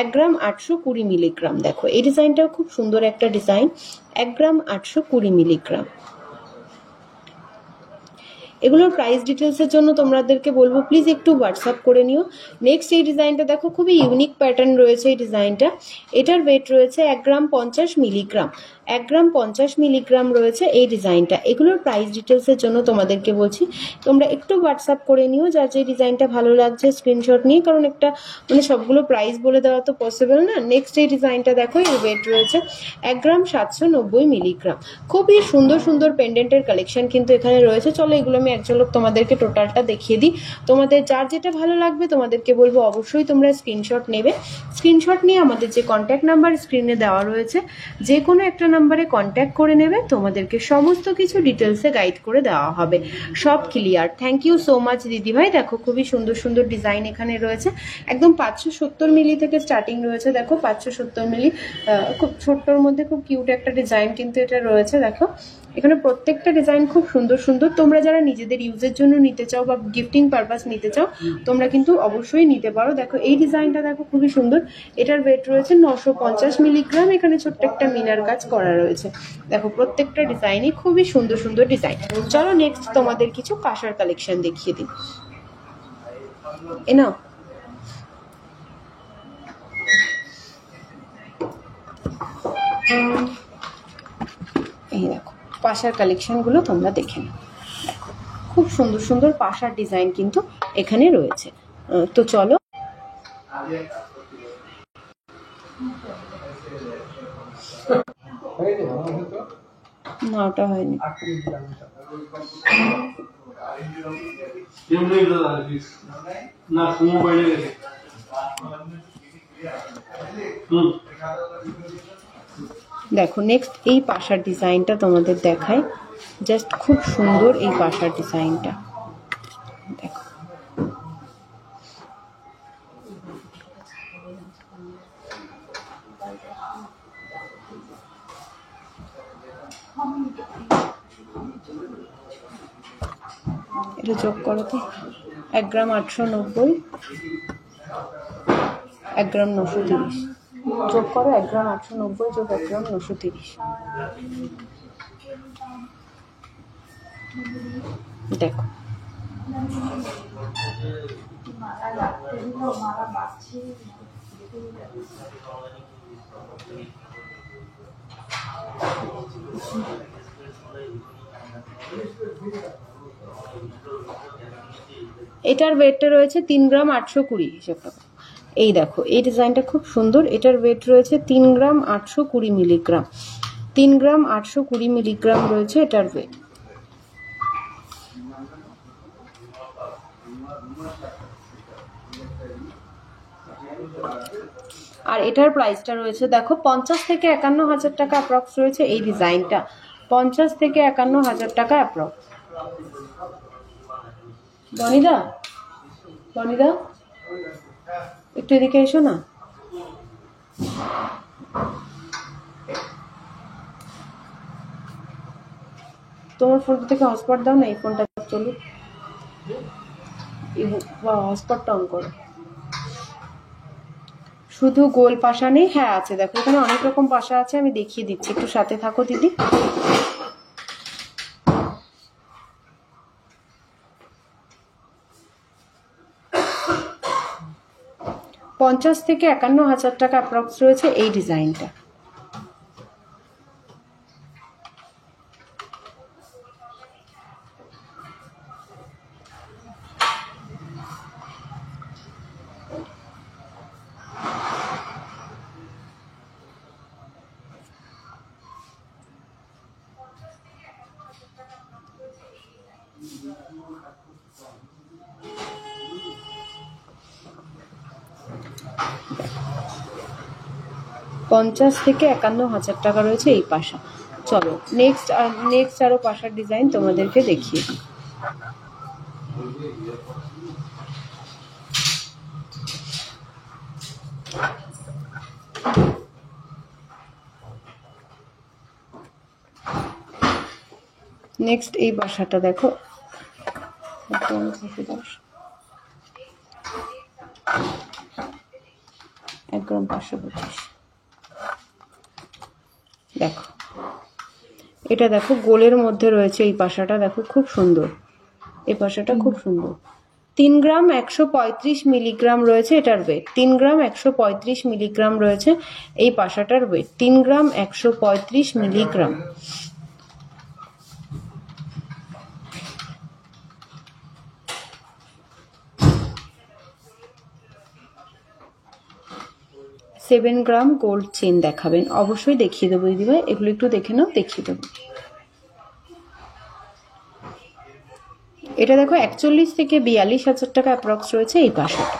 1 গ্রাম 820 মিলিগ্রাম। দেখো এই ডিজাইনটাও খুব সুন্দর একটা ডিজাইন, 1 গ্রাম 820 মিলিগ্রাম। এগুলোর প্রাইস ডিটেলসের জন্য তোমাদেরকে বলবো প্লিজ একটু হোয়াটসঅ্যাপ করে নিও। নেক্সট এই ডিজাইনটা দেখো, খুবই ইউনিক প্যাটার্ন রয়েছে এই ডিজাইনটা। এটার ওয়েট রয়েছে 1 গ্রাম 50 মিলিগ্রাম, 1 গ্রাম 50 মিলিগ্রাম রয়েছে এই ডিজাইনটা। এগুলোর প্রাইস ডিটেলসের জন্য তোমাদেরকে বলছি তোমরা একটু হোয়াটসঅ্যাপ করে নিও, যার যে ডিজাইনটা ভালো লাগছে স্ক্রিনশট নিয়ে, কারণ একটা মানে সবগুলো প্রাইস বলে দেওয়া তো পসিবল না। নেক্সট এই ডিজাইনটা দেখো, এর ওয়েট রয়েছে 1 গ্রাম 790 মিলিগ্রাম। খুবই সুন্দর সুন্দর পেন্ডেন্টের কালেকশন কিন্তু এখানে রয়েছে। চলো এগুলো আমি এক ঝলক তোমাদেরকে টোটালটা দেখিয়ে দিই। তোমাদের যার যেটা ভালো লাগবে তোমাদেরকে বলবো অবশ্যই তোমরা স্ক্রিনশট নেবে। স্ক্রিনশট নিয়ে আমাদের যে কন্ট্যাক্ট নাম্বার স্ক্রিনে দেওয়া রয়েছে যে কোনো একটা নাম্বারে কন্ট্যাক্ট করে নেবে, তোমাদেরকে সমস্ত কিছু ডিটেলসে গাইড করে দেওয়া হবে, সব clear. Thank you so much দিদিভাই। দেখো খুবই সুন্দর সুন্দর ডিজাইন এখানে রয়েছে, একদম 570 মিলি থেকে স্টার্টিং রয়েছে। দেখো 570 মিলি, খুব ছোট্টর মধ্যে খুব কিউট একটা ডিজাইন কিন্তু এটা রয়েছে। দেখো এখানে প্রত্যেকটা ডিজাইন খুব সুন্দর সুন্দর। তোমরা যারা নিজেদের ইউজের জন্য নিতে চাও বা গিফটিং পারপাস নিতে চাও, তোমরা কিন্তু অবশ্যই নিতে পারো। দেখো এই ডিজাইনটা দেখো খুবই সুন্দর, এটার ওয়েট রয়েছে 950 মিলিগ্রাম। এখানে ছোট্ট একটা মিনার কাজ করা রয়েছে। দেখো প্রত্যেকটা ডিজাইনই খুবই সুন্দর সুন্দর ডিজাইন। চলো নেক্সট তোমাদের কিছু কাঁসার কালেকশন দেখিয়ে দিই। নাও এই দেখো পাশার কালেকশন গুলো তোমরা দেখে নাও। দেখো খুব সুন্দর সুন্দর পাশার ডিজাইন কিন্তু এখানে রয়েছে। তো চলো না, ওটা হয়নি। দেখো নেক্সট এই পাশার ডিজাইনটা তোমাদের দেখায়, জাস্ট খুব সুন্দর এই পাশার ডিজাইনটা। দেখো এটা যোগ করো তো, 1 গ্রাম 890, 1 গ্রাম 930 যোগ করো। 1 গ্রাম 890 যোগ 1 গ্রাম 930। দেখো এটার ওয়েটটা রয়েছে 3 গ্রাম 820 হিসেব টাকা। এই দেখো এই ডিজাইনটা খুব সুন্দর, এটার ওয়েট রয়েছে 3 গ্রাম 820 মিলিগ্রাম। 3 গ্রাম 820 মিলিগ্রাম রয়েছে এটার ওয়েট। আর এটার প্রাইসটা রয়েছে দেখো 50 থেকে 51,000 টাকা অ্যাপ্রক্স রয়েছে এই ডিজাইনটা। 50 থেকে 51,000 টাকা অ্যাপ্রক্স। বনিদা, বনিদা একটু এদিকে এসো না। তোমার ফোনটা থেকে হটস্পট দাও না, এই ফোনটা চলুক, হটস্পটটা অন করো। শুধু গোল পাশা নেই? হ্যাঁ আছে, দেখো এখানে অনেক রকম পাশা আছে, আমি দেখিয়ে দিচ্ছি, একটু সাথে থাকো দিদি। পঞ্চাশ থেকে 51,000 টাকা অ্যাপ্রক্স রয়েছে এই ডিজাইনটা। পঞ্চাশ থেকে 51,000 টাকা রয়েছে এই পাশা। চলো নেক্সট আরো পাশার ডিজাইন তোমাদেরকে দেখিয়ে দিই। নেক্সট এই পাশাটা দেখো, 1 গ্রাম 525। দেখো এটা দেখো গোলের মধ্যে রয়েছে এই পাশাটা, দেখো খুব সুন্দর, এই পাশাটা খুব সুন্দর। 3 গ্রাম 135 মিলিগ্রাম রয়েছে এটার ওয়েট। 3 গ্রাম 135 মিলিগ্রাম রয়েছে এই পাশাটার ওয়েট। 3 গ্রাম 135 milligram. Seven gram gold chain দেখাবেন? অবশ্যই দেখিয়ে দেবো দিদিভাই, এগুলো একটু দেখে নাও, দেখিয়ে দেবো। এটা দেখো 41 থেকে 42,000 টাকা অ্যাপ্রক্স রয়েছে এই পাশাটা।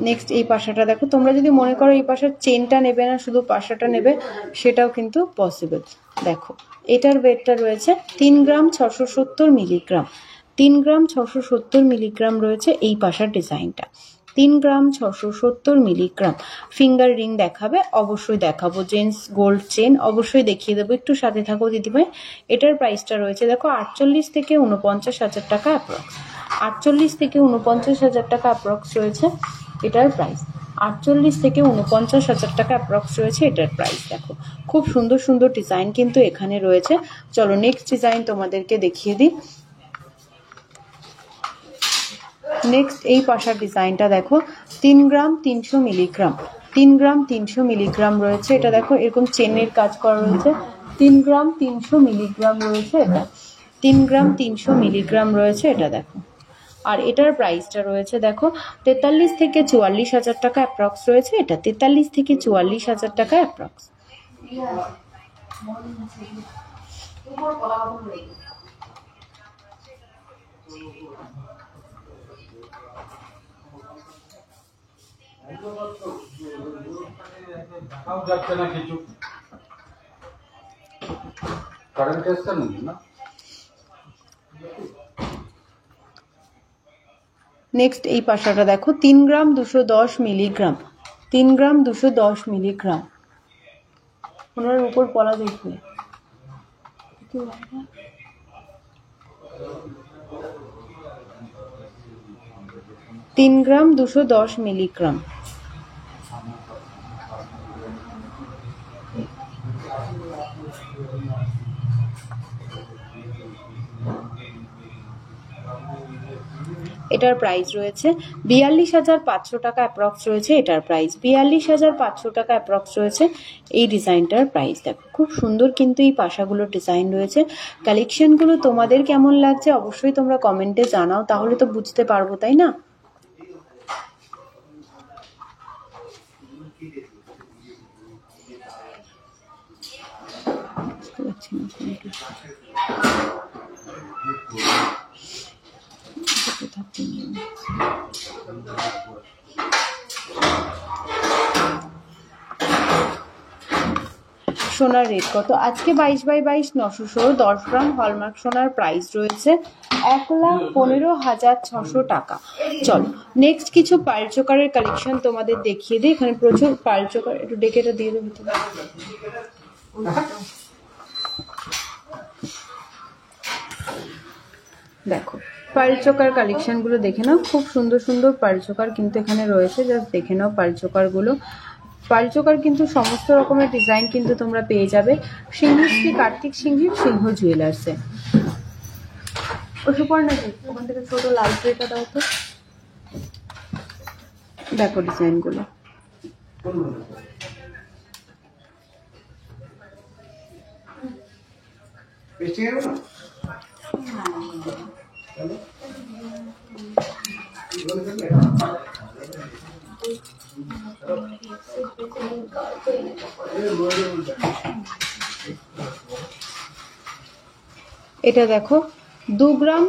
নেক্সট এই পাশাটা দেখো, তোমরা যদি মনে করো এই পাশার চেনটা নেবে না, শুধু পাশাটা নেবে, সেটাও কিন্তু পসিবল। দেখো এটার ওয়েটটা রয়েছে 3 গ্রাম 670 মিলিগ্রাম। 3 গ্রাম 670 মিলিগ্রাম রয়েছে এই পাশার ডিজাইনটা। 3 গ্রাম 670 মিলিগ্রাম। ফিঙ্গার রিং দেখাবে? অবশ্যই দেখাবো। জেন্টস গোল্ড চেন অবশ্যই দেখিয়ে দেবো, একটু সাথে থাকো দিদিভাই। এটার প্রাইসটা রয়েছে দেখো 48 থেকে 49,000 টাকা অ্যাপ্রক্স। 48 থেকে 49,000 টাকা অ্যাপ্রক্স রয়েছে এটার প্রাইস। 48 থেকে 49,000 টাকা অ্যাপ্রক্স রয়েছে এটার প্রাইস। দেখো খুব সুন্দর সুন্দর ডিজাইন কিন্তু এখানে রয়েছে। চলো নেক্সট ডিজাইন তোমাদেরকে দেখিয়ে দিই। নেক্সট এই পাশার ডিজাইনটা দেখো 3 গ্রাম 300 মিলিগ্রাম। 3 গ্রাম 300 মিলিগ্রাম রয়েছে এটা। দেখো এরকম চেনের কাজ করা রয়েছে। 3 গ্রাম 300 মিলিগ্রাম রয়েছে এটা। 3 গ্রাম 300 মিলিগ্রাম রয়েছে এটা। দেখো আর এটার প্রাইসটা রয়েছে দেখো 43 থেকে 44,000 টাকা অ্যাপ্রক্স রয়েছে এটা। 43 থেকে 44,000 টাকা অ্যাপ্রক্স। দেখাও যাচ্ছে না কিছু, কারেন্ট আসছে না। নেক্সট এই পাশাটা দেখো 3 গ্রাম 210 মিলিগ্রাম। 3 গ্রাম 210 মিলিগ্রাম। ওনার উপর পলা দেখবে। 3 গ্রাম 210 মিলিগ্রাম। এটার প্রাইস রয়েছে 42,500 টাকা অ্যাপ্রক্স রয়েছে এটার প্রাইস। 42,500 টাকা অ্যাপ্রক্স রয়েছে এই ডিজাইনটার প্রাইস। দেখো খুব সুন্দর কিন্তু এই পাশাগুলোর ডিজাইন রয়েছে। কালেকশনগুলো তোমাদের কেমন লাগছে অবশ্যই তোমরা কমেন্টে জানাও, তাহলে তো বুঝতে পারবো, তাই না? সোনার রেট কত আজকে? 22/22 916 10 গ্রাম হলমার্ক সোনার প্রাইস রয়েছে 1,15,600 টাকা। চলো নেক্সট কিছু পার্ল চোকারের কালেকশন তোমাদের দেখিয়ে দিই। এখানে প্রচুর পার্ল চোকার, একটু ডেকেটা দিয়ে দেবো। দেখো পার্ল চোকার কালেকশন গুলো দেখে নাও, খুব সুন্দর সুন্দর পার্ল চোকার কিন্তু এখানে রয়েছে। জাস্ট দেখে নাও পার্ল চোকার গুলো। পার্ল চোকার কিন্তু সমস্ত রকমের ডিজাইন কিন্তু তোমরা পেয়ে যাবে সিংহশ্রী কার্তিক সিংহের সিংহ জুয়েলার্সে। ওষুধ পর নাকি ওখান থেকে ছোট লাল ট্রেটা দাও তো। দেখো ডিজাইন গুলো। এটা দেখো 2 গ্রাম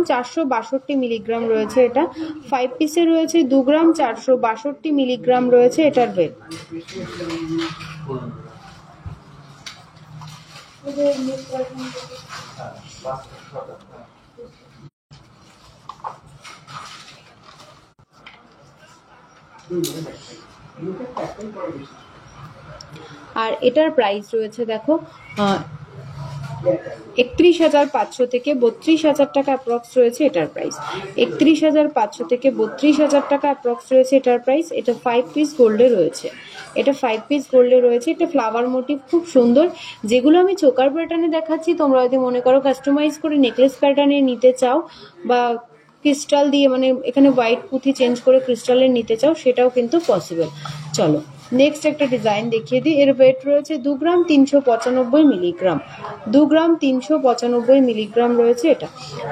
462 মিলিগ্রাম রয়েছে এটা। 5 পিসে রয়েছে 2 গ্রাম 462 মিলিগ্রাম রয়েছে এটার ওয়েট। আর এটার প্রাইস রয়েছে দেখো 31,500 থেকে 32,000 টাকা অ্যাপ্রক্স রয়েছে এটার প্রাইস। 31,500 থেকে 32,000 টাকা অ্যাপ্রক্স রয়েছে এটার প্রাইস। এটা 5 পিস গোল্ডে রয়েছে। এটা 5 পিস গোল্ডে রয়েছে। এটা ফ্লাওয়ার মোটিভ খুব সুন্দর। যেগুলো আমি চোকার প্যাটার্নে দেখাচ্ছি, তোমরা যদি মনে করো কাস্টমাইজ করে নেকলেস প্যাটার্নে নিতে চাও বা ক্রিস্টাল দিয়ে, মানে এখানে হোয়াইট পুঁথি চেঞ্জ করে ক্রিস্টালের নিতে চাও, সেটাও কিন্তু পসিবল। চলো নেক্সট একটা ডিজাইন দেখিয়ে দিই। এর ওয়েট রয়েছে 2 গ্রাম 395 মিলিগ্রাম। 2 গ্রাম 395 মিলিগ্রাম রয়েছে এটা।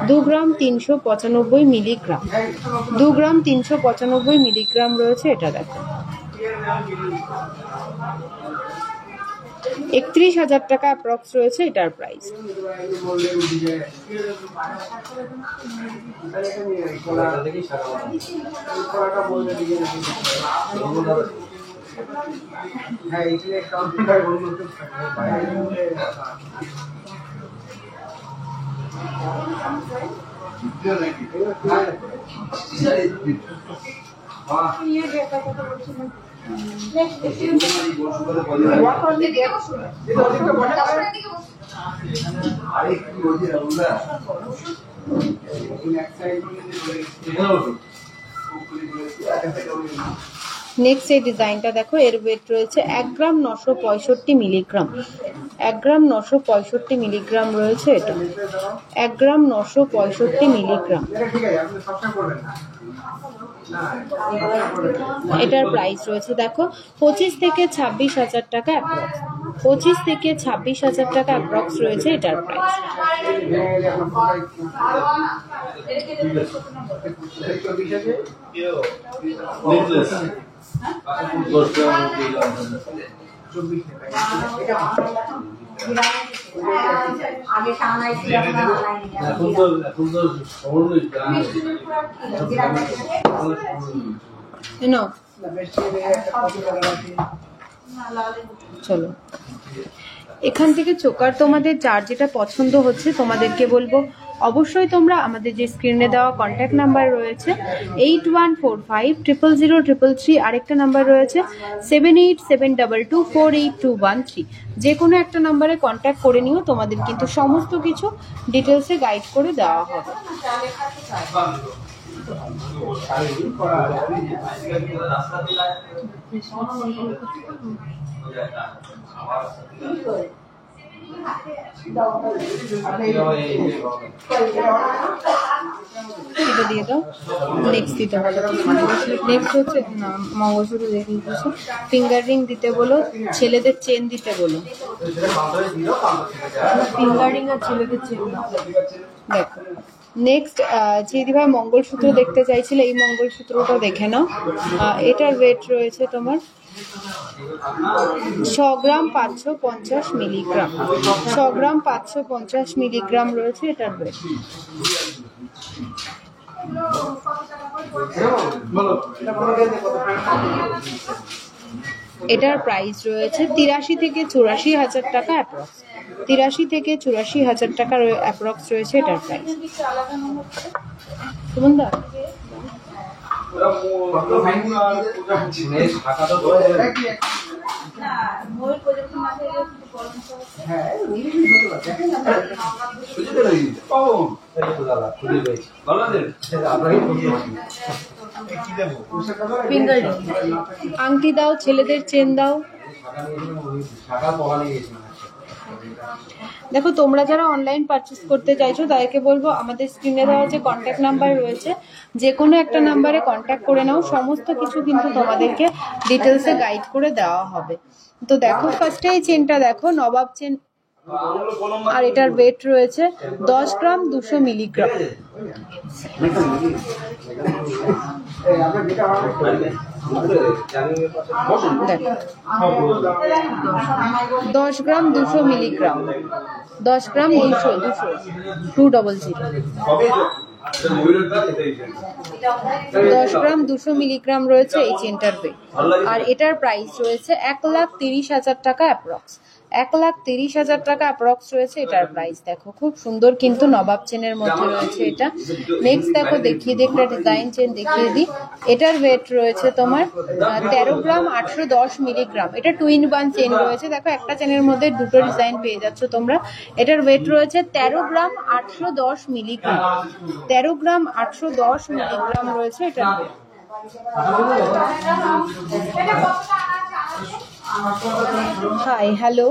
2 গ্রাম 395 মিলিগ্রাম। 2 গ্রাম 395 মিলিগ্রাম রয়েছে এটা। দেখো 31,000 টাকা অ্যাপ্রক্স রয়েছে এটার প্রাইস। নেক্সট এই ডিজাইনটা দেখো, এর ওয়েট রয়েছে 1 গ্রাম 965 মিলিগ্রাম। 1 গ্রাম 965 মিলিগ্রাম রয়েছে এটা, 1 গ্রাম 965 মিলিগ্রাম। এটার প্রাইস রয়েছে দেখো 25 থেকে 26,000 টাকা অ্যাপ্রক্স। 25 থেকে 26,000 টাকা অ্যাপ্রক্স রয়েছে এটার প্রাইস। চলো এখান থেকে চোকার তোমাদের যার যেটা পছন্দ হচ্ছে তোমাদেরকে বলবো অবশ্যই তোমরা আমাদের যে স্ক্রিনে দেওয়া কন্ট্যাক্ট নাম্বার রয়েছে 8145000333, আরেকটা নাম্বার রয়েছে 7872248213, যে কোনো একটা নাম্বারে কন্ট্যাক্ট করে নিও, তোমাদের কিন্তু সমস্ত কিছু ডিটেলসে গাইড করে দেওয়া হবে। এটা দিয়ে দাও, নেক্সট দিতে হবে। নেক্সট হচ্ছে মঙ্গলসূত্র দেখে দিতেছো, ফিঙ্গার রিং দিতে বলো, ছেলেদের চেন দিতে বলো। ফিঙ্গার রিং আর ছেলেদের চেন দেখো। নেক্সট যে দিভাই মঙ্গলসূত্র দেখতে চাইছিলে এই মঙ্গলসূত্রটা দেখে নাও। এটার ওয়েট রয়েছে তোমার 100 গ্রাম 550 মিলিগ্রাম। 100 গ্রাম 550 মিলিগ্রাম রয়েছে এটার ওয়েট। এটার প্রাইস রয়েছে 83 থেকে 84,000 টাকা অ্যাপ্রক্স। 83 থেকে 84,000 টাকা অ্যাপ্রক্স রয়েছে এটার প্রাইস। সুমনদা আংটি দাও, ছেলেদের চেন দাও। দেখো তোমরা যারা অনলাইন পারচেস করতে চাইছো তাদেরকে বলবো আমাদের স্ক্রিনে দেওয়া যে কন্ট্যাক্ট নাম্বার রয়েছে যে কোনো একটা নাম্বারে কন্ট্যাক্ট করে নাও, সমস্ত কিছু কিন্তু তোমাদেরকে ডিটেলসে গাইড করে দেওয়া হবে। তো দেখো ফার্স্টে এই চেনটা দেখো, নবাব চেন, আর এটার ওয়েট রয়েছে 10 গ্রাম 200 মিলিগ্রাম। দেখো 10 গ্রাম 200 মিলিগ্রাম, 10 গ্রাম 200 200 10 গ্রাম 200 মিলিগ্রাম রয়েছে এই চেনটার ওয়েট। আর এটার প্রাইস রয়েছে 1,30,000 টাকা অ্যাপ্রক্স। 1,30,000 টাকা অ্যাপ্রক্স রয়েছে এটার প্রাইস। দেখো খুব সুন্দর কিন্তু নবাব চেনের মধ্যে রয়েছে এটা। নেক্সট দেখো দেখিয়ে দিই, একটা ডিজাইন চেন দেখিয়ে দিই। এটার ওয়েট রয়েছে তোমার 13 গ্রাম 810 মিলিগ্রাম। এটা 2-in-1 চেন রয়েছে। দেখো একটা চেনের মধ্যে দুটো ডিজাইন পেয়ে যাচ্ছ তোমরা। এটার ওয়েট রয়েছে 13 গ্রাম 810 মিলিগ্রাম। 13 গ্রাম 810 মিলিগ্রাম রয়েছে এটার ওয়েট। হাই হ্যালো,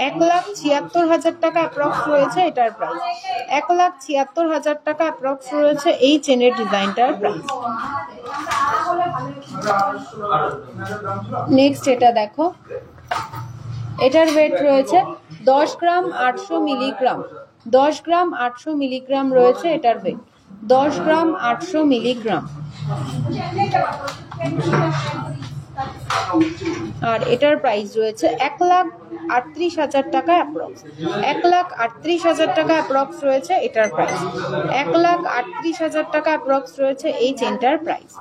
$1,76,000 টাকা অ্যাপ্রক্স রয়েছে এটার প্রাইস। 1,76,000 টাকা অ্যাপ্রক্স রয়েছে এই চেনের ডিজাইনটার প্রাইস। নেক্সট এটা দেখো, এটার ওয়েট রয়েছে 10 গ্রাম 800 মিলিগ্রাম। 10 গ্রাম 800 মিলিগ্রাম রয়েছে এটার ওয়েট, 10 গ্রাম 800 মিলিগ্রাম। আর এটার প্রাইস রয়েছে 1,38,000 টাকা অ্যাপ্রক্স। 1,38,000 টাকা অ্যাপ্রক্স রয়েছে এটার প্রাইস। 1,38,000 টাকা অ্যাপ্রক্স রয়েছে এই চেনটার প্রাইস।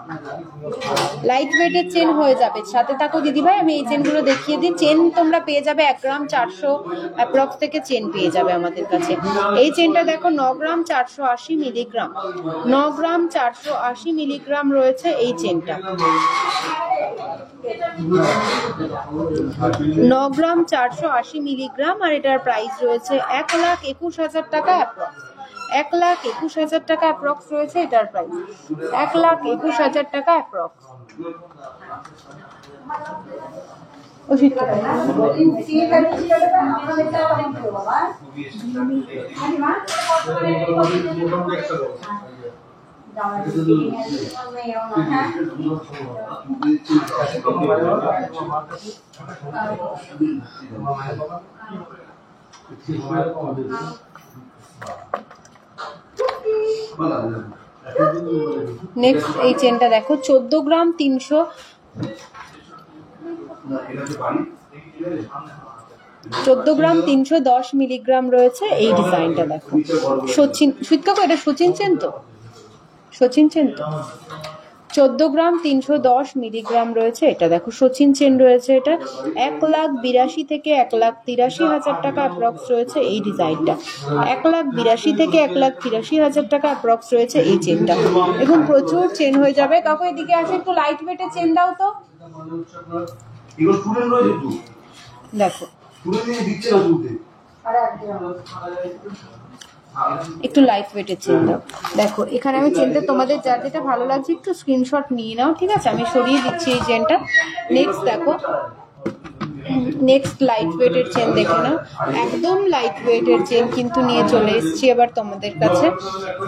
লাইট ওয়েটের চেন হয়ে যাবে, সাথে থাকো দিদিভাই, আমি এই চেনগুলো দেখিয়ে দিই। চেন তোমরা পেয়ে যাবে 1 গ্রাম 400 অ্যাপ্রক্স থেকে চেন পেয়ে যাবে আমাদের কাছে। এই চেনটা দেখো 9 গ্রাম 480 মিলিগ্রাম, 9 গ্রাম 480 মিলিগ্রাম রয়েছে এই চেনটা। 9 গ্রাম 480 মিলিগ্রাম আর এটার প্রাইস রয়েছে 1,21,000 টাকা অ্যাপ্রক্স। 1,21,000 টাকা অ্যাপ্রক্স রয়েছে এটার প্রাইস, 1,21,000 টাকা অ্যাপ্রক্স। নেক্সট এই চেনটা দেখো 14 গ্রাম 300, 14 গ্রাম 310 মিলিগ্রাম রয়েছে এই ডিজাইনটা দেখো। সচিন সুইট কাকু, এটা সচিন চেন তো? সচিন চেন তো? 14 গ্রাম 310 মিলিগ্রাম রয়েছে এটা দেখো, সচিন চেন রয়েছে। এটা 1,82,000 থেকে 1,83,000 টাকা অ্যাপ্রক্স রয়েছে এই ডিজাইনটা। 1,82,000 থেকে 1,83,000 টাকা অ্যাপ্রক্স রয়েছে এই চেনটা। এখন প্রচুর চেন হয়ে যাবে। কাকু এদিকে আসে, একটু লাইট ওয়েটের চেন দাও তো। দেখো একটু লাইট ওয়েটের চেন দাও। দেখো এখানে আমি চেনটা তোমাদের যার যেটা ভালো লাগছে একটু স্ক্রিনশট নিয়ে নাও, ঠিক আছে? আমি সরিয়ে দিচ্ছি এই চেনটা। নেক্সট দেখো, নেক্সট লাইট ওয়েটের চেন দেখে নাও। একদম লাইট ওয়েটের চেন কিন্তু নিয়ে চলে এসেছি এবার তোমাদের কাছে।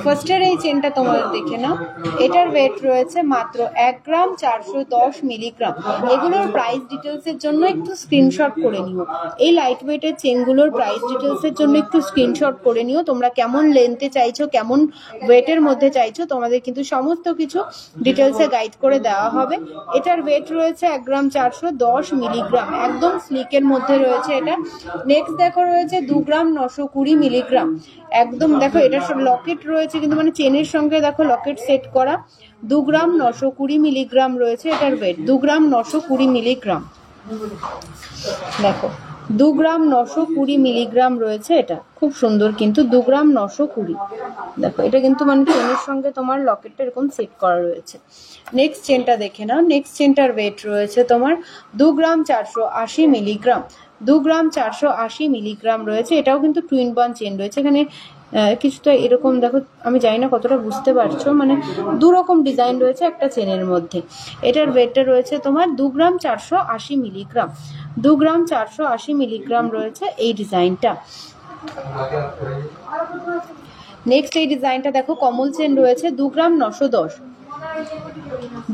ফার্স্টের এই চেনটা তোমাদের দেখে নাও। এটার ওয়েট রয়েছে মাত্র 1 গ্রাম 410 মিলিগ্রাম। এগুলোর প্রাইস ডিটেলসের জন্য একটু স্ক্রিনশট করে নিও। এই লাইট ওয়েটের চেনগুলোর প্রাইস ডিটেলসের জন্য একটু স্ক্রিনশট করে নিও। তোমরা কেমন লেন্থে চাইছো, কেমন ওয়েটের মধ্যে চাইছো, তোমাদের কিন্তু সমস্ত কিছু ডিটেলসে গাইড করে দেওয়া হবে। এটার ওয়েট রয়েছে 1 গ্রাম 410 মিলিগ্রাম, একদম স্লিকের মধ্যে রয়েছে এটা। নেক্সট দেখো রয়েছে 2 গ্রাম 920 মিলিগ্রাম, একদম দেখো এটা লকেট রয়েছে কিন্তু মানে চেনের সঙ্গে দেখো লকেট সেট করা। 2 গ্রাম 920 মিলিগ্রাম রয়েছে এটার ওয়েট, 2 গ্রাম 920 মিলিগ্রাম। দেখো 2 গ্রাম 920 মিলিগ্রাম রয়েছে এটা, খুব সুন্দর কিন্তু 2 গ্রাম 920। দেখো এটা কিন্তু মানে চেনের সঙ্গে তোমার লকেটটা এরকম সেট করা রয়েছে। নেক্সট চেনটা দেখে নাও। নেক্সট চেনটার ওয়েট রয়েছে তোমার 2 গ্রাম 480 মিলিগ্রাম, 2 গ্রাম 480 মিলিগ্রাম রয়েছে। এটাও কিন্তু টুইন বান চেন রয়েছে। এখানে কিছুটা এরকম দেখো, আমি জানি না কতটা বুঝতে পারছো, মানে 2 রকম ডিজাইন রয়েছে একটা চেনের মধ্যে। এটার ওয়েটটা রয়েছে তোমার 2 গ্রাম 480 মিলিগ্রাম, 2 গ্রাম 480 মিলিগ্রাম রয়েছে এই ডিজাইনটা। নেক্সট এই ডিজাইনটা দেখো, কমল চেন রয়েছে 2 গ্রাম 910,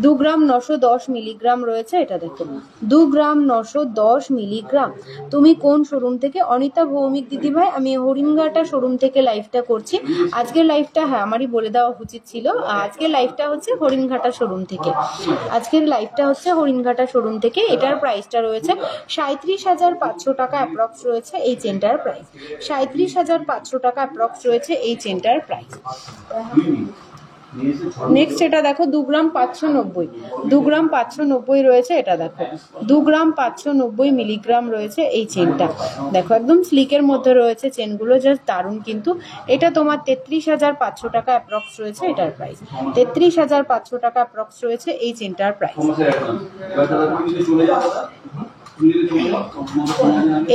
2 গ্রাম 910 মিলিগ্রাম রয়েছে এটা দেখো, 2 গ্রাম 910 মিলিগ্রাম। তুমি কোন শোরুম থেকে? অনিতা ভৌমিক দিদিভাই, আমি হরিণঘাটা শোরুম থেকে লাইভটা করছি। আজকের লাইভটা হ্যাঁ আমারই বলে দেওয়া উচিত ছিল। আজকের লাইভটা হচ্ছে হরিণঘাটা শোরুম থেকে, আজকের লাইভটা হচ্ছে হরিণঘাটা শোরুম থেকে। এটার প্রাইসটা রয়েছে 37,500 টাকা অ্যাপ্রক্স রয়েছে এই চেনটার প্রাইস, 37,500 টাকা অ্যাপ্রক্স রয়েছে এই চেনটার প্রাইস। নেক্সট এটা দেখো 2 গ্রাম 590, 2 গ্রাম 590 রয়েছে এটা দেখো, 2 গ্রাম 590 মিলিগ্রাম রয়েছে এই চেনটা। দেখো একদম স্লিকের মধ্যে রয়েছে চেনগুলো, জাস্ট দারুণ কিন্তু। এটা তোমার 33,500 টাকা অ্যাপ্রক্স রয়েছে এটার প্রাইস, 33,500 টাকা অ্যাপ্রক্স রয়েছে এই চেনটার প্রাইস।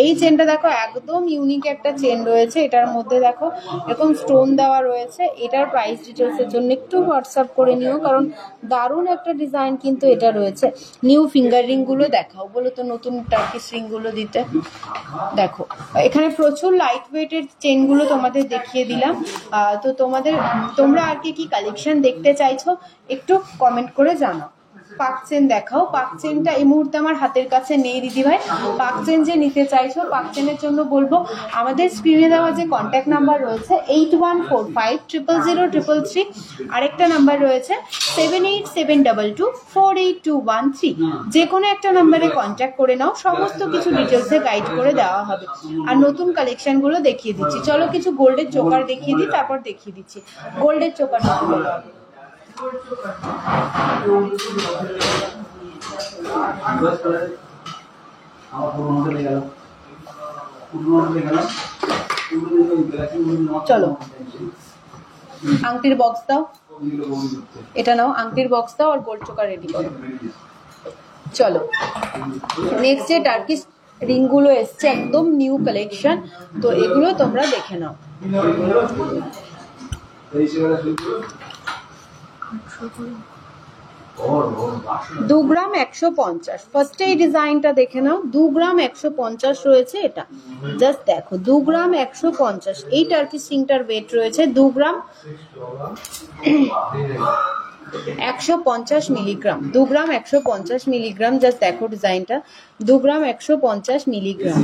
এই চেনটা দেখো একদম ইউনিক একটা চেন রয়েছে। এটার মধ্যে দেখো এরকম স্টোন দেওয়া রয়েছে। এটার প্রাইস ডিটেলসের জন্য একটু হোয়াটসঅ্যাপ করে নিও, কারণ দারুণ একটা ডিজাইন কিন্তু এটা রয়েছে। নিউ ফিঙ্গার রিং গুলো দেখাও, বলো তো নতুন টার্কিশ রিং গুলো দিতে। দেখো এখানে প্রচুর লাইট ওয়েটের চেনগুলো তোমাদের দেখিয়ে দিলাম। তো তোমরা আর কি কালেকশন দেখতে চাইছো একটু কমেন্ট করে জানাও। পাক চেন দেখাও। পাক চেনটা এই মুহূর্তে আমার হাতের কাছে নেই দিদি ভাই। পাক চেন যে নিতে চাইছো, পাক চেনের জন্য বলবো আমাদের স্ক্রিনে দেওয়া যে কন্ট্যাক্ট নাম্বার রয়েছে 8145000333, আরেকটা নাম্বার রয়েছে 7872248213, যে কোনো একটা নাম্বারে কন্ট্যাক্ট করে নাও, সমস্ত কিছু ডিটেলসে গাইড করে দেওয়া হবে। আর নতুন কালেকশন গুলো দেখিয়ে দিচ্ছি। চলো কিছু গোল্ডের চোকার দেখিয়ে দিই, তারপর দেখিয়ে দিচ্ছি গোল্ডের চোকার। চলো আংটির বক্স দাও, এটা নাও, আংটির বক্স দাও আর গোল্ড চোকার রেডি করো। চলো নেক্সট যে টার্কিশ রিং গুলো এসছে একদম নিউ কালেকশন, তো এগুলো তোমরা দেখে নাও। 2 গ্রাম 150। ফার্স্টে এই ডিজাইনটা দেখে নাও, 2 গ্রাম 150 রয়েছে এটা। জাস্ট দেখো 2 গ্রাম 150, এই টার্কিশ রিংটার ওয়েট রয়েছে 2 গ্রাম 150 মিলিগ্রাম। 2 গ্রাম 150 মিলিগ্রাম। জাস্ট দেখো ডিজাইনটা, 2 গ্রাম 150 মিলিগ্রাম।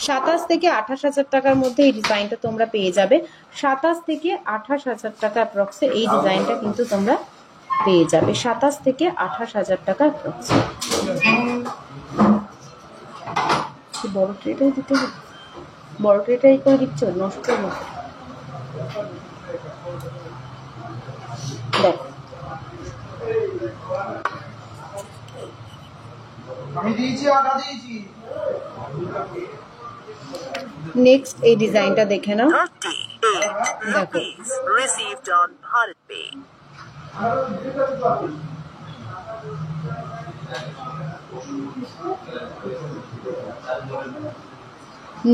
27 থেকে 28,000 টাকার মধ্যে এই ডিজাইনটা তোমরা পেয়ে যাবে। 27 থেকে 28,000 টাকা অ্যাপ্রক্সে এই ডিজাইনটা কিন্তু তোমরা পেয়ে যাবে। 27 থেকে 28,000 টাকা অ্যাপ্রক্সে। বড় ট্রেটাই দিতে হবে, বড় ট্রেটাই করে দিচ্ছ, নষ্ট হবে। দেখো আমি দিয়েছি, আটা দিয়েছি। নেক্সট এই ডিজাইনটা দেখে নাও। 38 rupees received on Bharat Pay.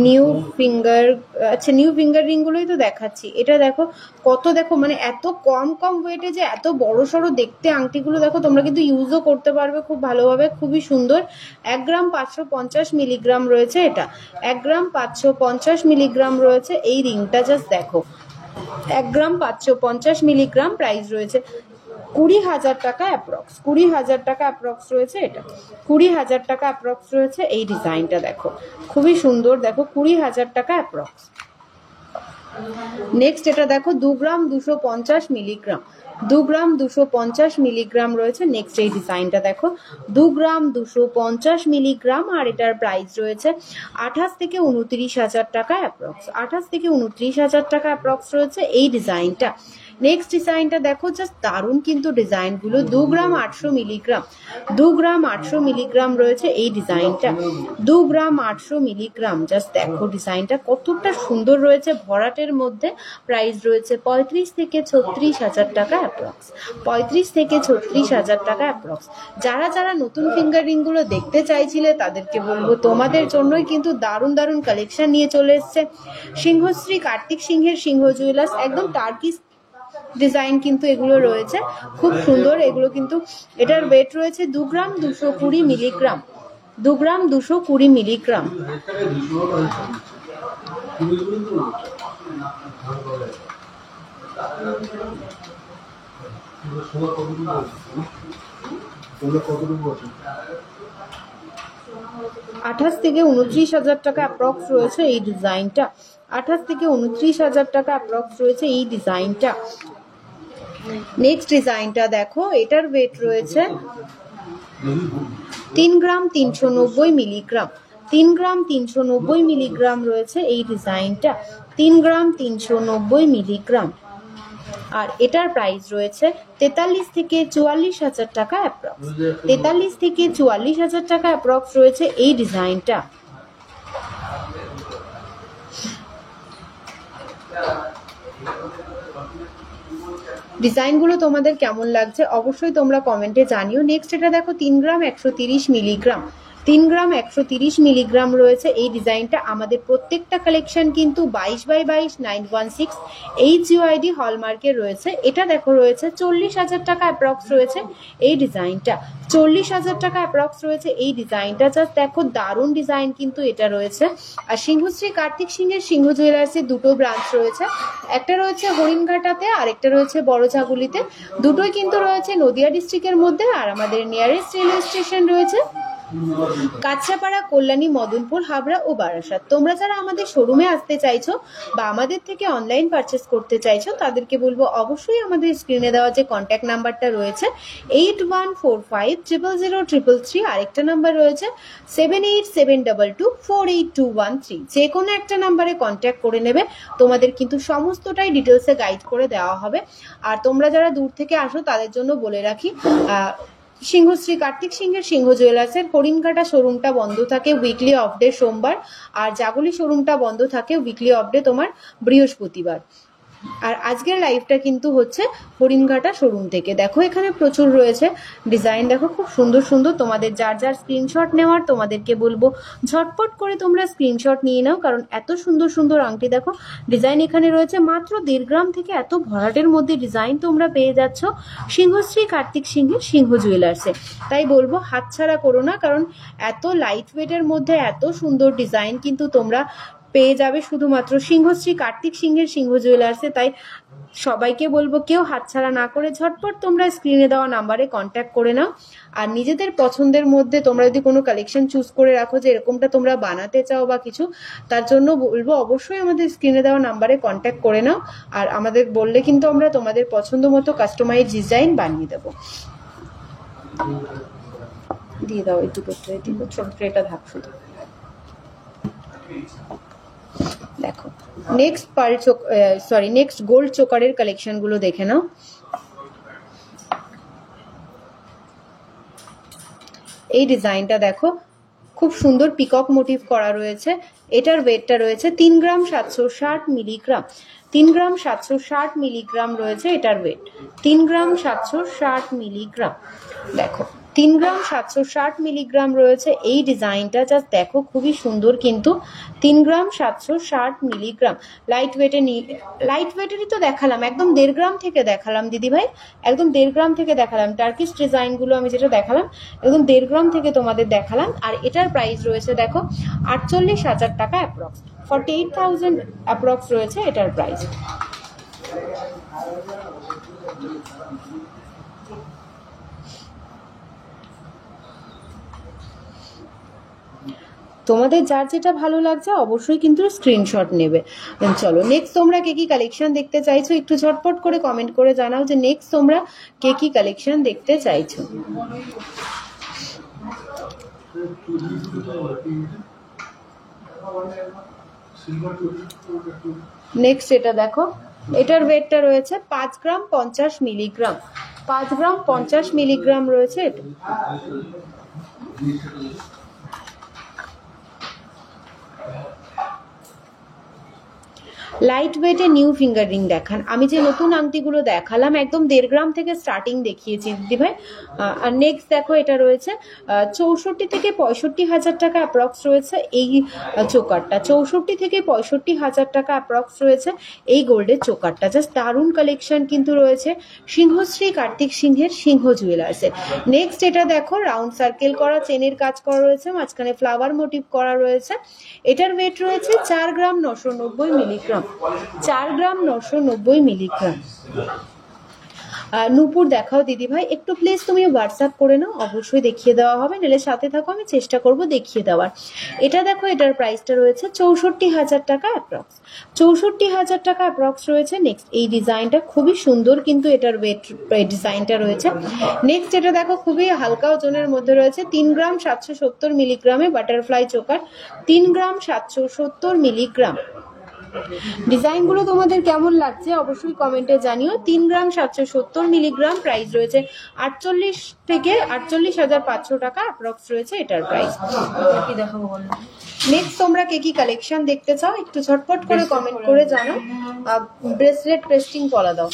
New finger, আচ্ছা নিউ ফিঙ্গার রিং গুলোই তো দেখাচ্ছি। এটা দেখো কত, দেখো মানে এত কম ওয়েটে যে এত বড় সড়ো দেখতে আংটিগুলো দেখো, তোমরা কিন্তু ইউজও করতে পারবে খুব ভালোভাবে, খুবই সুন্দর। 1 গ্রাম 550 মিলিগ্রাম রয়েছে এটা, 1 গ্রাম 550 মিলিগ্রাম রয়েছে এই রিংটা। জাস্ট দেখো 1 গ্রাম 550 মিলিগ্রাম, প্রাইস রয়েছে 20,000 টাকা অ্যাপ্রক্স। 20,000 টাকা অ্যাপ্রক্স রয়েছে এটা, 20,000 টাকা অ্যাপ্রক্স রয়েছে এই ডিজাইনটা। দেখো খুবই সুন্দর, দেখো 20,000 টাকা অ্যাপ্রক্স। নেক্সট এটা দেখো 2 গ্রাম 250 মিলিগ্রাম, 2 গ্রাম 250 মিলিগ্রাম রয়েছে। নেক্সট এই ডিজাইনটা দেখো 2 গ্রাম 250 মিলিগ্রাম, আর এটার প্রাইস রয়েছে 28 থেকে 29,000 টাকা অ্যাপ্রক্স। 28 থেকে 29,000 টাকা অ্যাপ্রক্স রয়েছে এই ডিজাইনটা। নেক্সট ডিজাইনটা দেখো, জাস্ট দারুণ কিন্তু ডিজাইনগুলো। 2 গ্রাম 800 মিলিগ্রাম, 2 গ্রাম 800 মিলিগ্রাম রয়েছে এই ডিজাইনটা, 2 গ্রাম 800 মিলিগ্রাম। জাস্ট দেখো ডিজাইনটা কতটা সুন্দর রয়েছে ভরাটের মধ্যে। প্রাইস রয়েছে 35 থেকে 36,000 টাকা অ্যাপ্রক্স, 35 থেকে 36,000 টাকা অ্যাপ্রক্স। যারা যারা নতুন ফিঙ্গার রিং গুলো দেখতে চাইছিলে তাদেরকে বলবো তোমাদের জন্যই কিন্তু দারুণ দারুণ কালেকশন নিয়ে চলে এসছে সিংহশ্রী কার্তিক সিংহের সিংহ জুয়েলার্স। একদম টার্কিশ ডিজাইন কিন্তু এগুলো রয়েছে, খুব সুন্দর এগুলো কিন্তু। এটার ওয়েট রয়েছে 2 গ্রাম 220 মিলিগ্রাম, 2 গ্রাম 220 মিলিগ্রাম। আঠাশ থেকে 29,000 টাকা অ্যাপ্রক্স রয়েছে এই ডিজাইনটা, 28 থেকে 29,000 টাকা অ্যাপ্রক্স রয়েছে এই ডিজাইনটা। নেক্সট ডিজাইনটা দেখো, এটার ওয়েট রয়েছে 3 গ্রাম 390 মিলিগ্রাম, 3 গ্রাম 390 মিলিগ্রাম রয়েছে এই ডিজাইনটা, 3 গ্রাম 390 মিলিগ্রাম। আর এটার প্রাইস রয়েছে 43 থেকে 44,000 টাকা অ্যাপ্রক্স, 43 থেকে 44,000 টাকা অ্যাপ্রক্স রয়েছে এই ডিজাইনটা। ডিজাইনগুলো তোমাদের কেমন লাগছে অবশ্যই তোমরা কমেন্টে জানিও। নেক্সট এটা দেখো 3 গ্রাম 130 মিলিগ্রাম, 3 গ্রাম 130 মিলিগ্রাম রয়েছে এই ডিজাইনটা। আমাদের প্রত্যেকটা কালেকশন কিন্তু 22x22 916 HUID হলমার্কের রয়েছে। এটা দেখো রয়েছে 40,000 টাকা অ্যাপ্রক্স রয়েছে এই ডিজাইনটা, 40,000 টাকা অ্যাপ্রক্স রয়েছে এই ডিজাইনটা। জাস্ট দেখো দারুণ ডিজাইন কিন্তু এটা রয়েছে। আর সিংহশ্রী কার্তিক সিংহের সিংহ জুয়েলার্সের দুটো ব্রাঞ্চ রয়েছে, একটা রয়েছে হরিণঘাটাতে আর একটা রয়েছে বড়ঝাগুলিতে। দুটোই কিন্তু রয়েছে নদিয়া ডিস্ট্রিক্টের মধ্যে। আর আমাদের নিয়ারেস্ট রেলওয়ে স্টেশন রয়েছে কাছড়াপাড়া, কল্যাণী, মদনপুর, হাবড়া ও বারাসাত। তোমরা যারা আমাদের শোরুমে আসতে চাইছো বা আমাদের থেকে অনলাইন পারচেস করতে চাইছো তাদেরকে বলবো অবশ্যই আমাদের স্ক্রিনে দেওয়া যে কন্ট্যাক্ট নাম্বারটা রয়েছে 8145000333, আরেকটা নাম্বার রয়েছে 7872248213, যে কোনো একটা নাম্বারে কন্ট্যাক্ট করে নেবে। তোমাদের কিন্তু সমস্তটাই ডিটেলসে গাইড করে দেওয়া হবে। আর তোমরা যারা দূর থেকে আসো তাদের জন্য বলে রাখি, সিংহশ্রী কার্তিক সিংহের সিংহ জুয়েলার্সের হরিণঘাটা শোরুমটা বন্ধ থাকে উইকলি অফ ডে সোমবার, আর জাগুলি শোরুমটা বন্ধ থাকে উইকলি অফ ডে তোমার বৃহস্পতিবার। আর আজকের লাইভটা কিন্তু হচ্ছে হরিণঘাটা শোরুম থেকে। দেখো এখানে প্রচুর রয়েছে ডিজাইন, দেখো খুব সুন্দর সুন্দর। তোমাদের যার যার স্ক্রিনশট নেওয়ার তোমাদেরকে বলবো ঝটপট করে তোমরা স্ক্রিনশট নিয়ে নাও, কারণ এত সুন্দর সুন্দর আংটি দেখো ডিজাইন এখানে রয়েছে। মাত্র 1.5 গ্রাম থেকে এত ভরাটের মধ্যে ডিজাইন তোমরা পেয়ে যাচ্ছ সিংহশ্রী কার্তিক সিংহের সিংহ জুয়েলার্সে। তাই বলবো হাতছাড়া করো না, কারণ এত লাইট ওয়েটের মধ্যে এত সুন্দর ডিজাইন কিন্তু তোমরা পেয়ে যাবে শুধুমাত্র সিংহশ্রী কার্তিক সিংহের সিংহ জুয়েলার্সে। তাই সবাইকে বলবো কেউ হাতছাড়া না করে ঝটপট তোমরা স্ক্রিনে দেওয়া নাম্বারে কন্ট্যাক্ট করে নাও। আর নিজেদের পছন্দের মধ্যে তোমরা যদি কোনো কালেকশন চুজ করে রাখো যে এরকমটা তোমরা বানাতে চাও বা কিছু, তার জন্য বলবো অবশ্যই আমাদের স্ক্রিনে দেওয়া নাম্বারে কন্ট্যাক্ট করে নাও। আর আমাদের বললে কিন্তু আমরা তোমাদের পছন্দ মতো কাস্টমাইজ ডিজাইন বানিয়ে দেবো। দিয়ে দাও এই দুটো ট্রে, ছোট ট্রেটা থাক শুধু। দেখো নেক্সট নেক্সট গোল্ড চোকারের কালেকশন গুলো দেখে নাও। এই ডিজাইনটা দেখো খুব সুন্দর পিকক মোটিভ করা রয়েছে। এটার ওয়েটটা রয়েছে 3 গ্রাম 760 মিলিগ্রাম, 3 গ্রাম 760 মিলিগ্রাম রয়েছে এটার ওয়েট, 3 গ্রাম 760 মিলিগ্রাম। দেখো 3 গ্রাম 760 মিলিগ্রাম রয়েছে এই ডিজাইনটা। জাস্ট দেখো খুবই সুন্দর কিন্তু 3 গ্রাম 760 মিলিগ্রাম। লাইট ওয়েটেরই তো দেখালাম, একদম 1.5 গ্রাম থেকে দেখালাম দিদি ভাই, একদম 1.5 গ্রাম থেকে দেখালাম। টার্কিশ ডিজাইনগুলো আমি যেটা দেখালাম একদম 1.5 গ্রাম থেকে তোমাদের দেখালাম। আর এটার প্রাইস রয়েছে দেখো 48,000 টাকা অ্যাপ্রক্স, 48,000 অ্যাপ্রক্স রয়েছে এটার প্রাইস। তোমাদের যার যেটা ভালো লাগছে অবশ্যই কিন্তু স্ক্রিনশট নেবে। চলো নেক্সট তোমরা কে কি কালেকশন দেখতে চাইছো একটু ঝটপট করে কমেন্ট করে জানাও যে নেক্সট তোমরা কে কি কালেকশন দেখতে চাইছো। নেক্সট এটা দেখো, এটার ওয়েটটা রয়েছে 5 গ্রাম 50 মিলিগ্রাম, 5 গ্রাম 50 মিলিগ্রাম রয়েছে এটা। লাইট ওয়েটে নিউ ফিঙ্গার রিং দেখান। আমি যে নতুন আংটিগুলো দেখালাম একদম 1.5 গ্রাম থেকে স্টার্টিং দেখিয়েছি দিদি ভাই। আর নেক্সট দেখো এটা রয়েছে 64 থেকে 65,000 টাকা অ্যাপ্রক্স রয়েছে এই চোকারটা, 64 থেকে 65,000 টাকা অ্যাপ্রক্স রয়েছে এই গোল্ডের চোকারটা। জাস্ট দারুণ কালেকশন কিন্তু রয়েছে সিংহশ্রী কার্তিক সিংহের সিংহ জুয়েলার্সে। নেক্সট এটা দেখো রাউন্ড সার্কেল করা চেনের কাজ করা রয়েছে, মাঝখানে ফ্লাওয়ার মোটিভ করা রয়েছে। এটার ওয়েট রয়েছে 4 গ্রাম 990 মিলিগ্রাম, 4 গ্রাম 990 মিলিগ্রাম। নূপুর দেখাও দিদি ভাই একটু প্লিজ, তুমি হোয়াটসঅ্যাপ করে নাও, অবশ্যই দেখিয়ে দেওয়া হবে, নাহলে সাথে থাকো আমি চেষ্টা করব দেখিয়ে দেওয়ার। এটা দেখো এটার প্রাইসটা রয়েছে 64,000 টাকা অ্যাপ্রক্স, 64,000 টাকা অ্যাপ্রক্স রয়েছে। নেক্সট এই ডিজাইনটা খুবই সুন্দর কিন্তু এটার ওয়েট ডিজাইনটা রয়েছে। নেক্সট এটা দেখো খুবই হালকা ওজনের মধ্যে রয়েছে 3 গ্রাম 770 মিলিগ্রামে বাটারফ্লাই চোকার, 3 গ্রাম 770 মিলিগ্রাম। ডিজাইনগুলো তোমাদের কেমন লাগছে অবশ্যই কমেন্টে জানিও। 3 গ্রাম 770 মিলিগ্রাম, প্রাইস রয়েছে 48 থেকে 48,500 টাকা অ্যাপ্রক্স রয়েছে এটার প্রাইস। কি দেখাবো বলো? নেক্সট তোমরা কে কি কালেকশন দেখতে চাও একটু ঝটপট করে কমেন্ট করে জানাও। ব্রেসলেট পেস্টিং পলা দাও।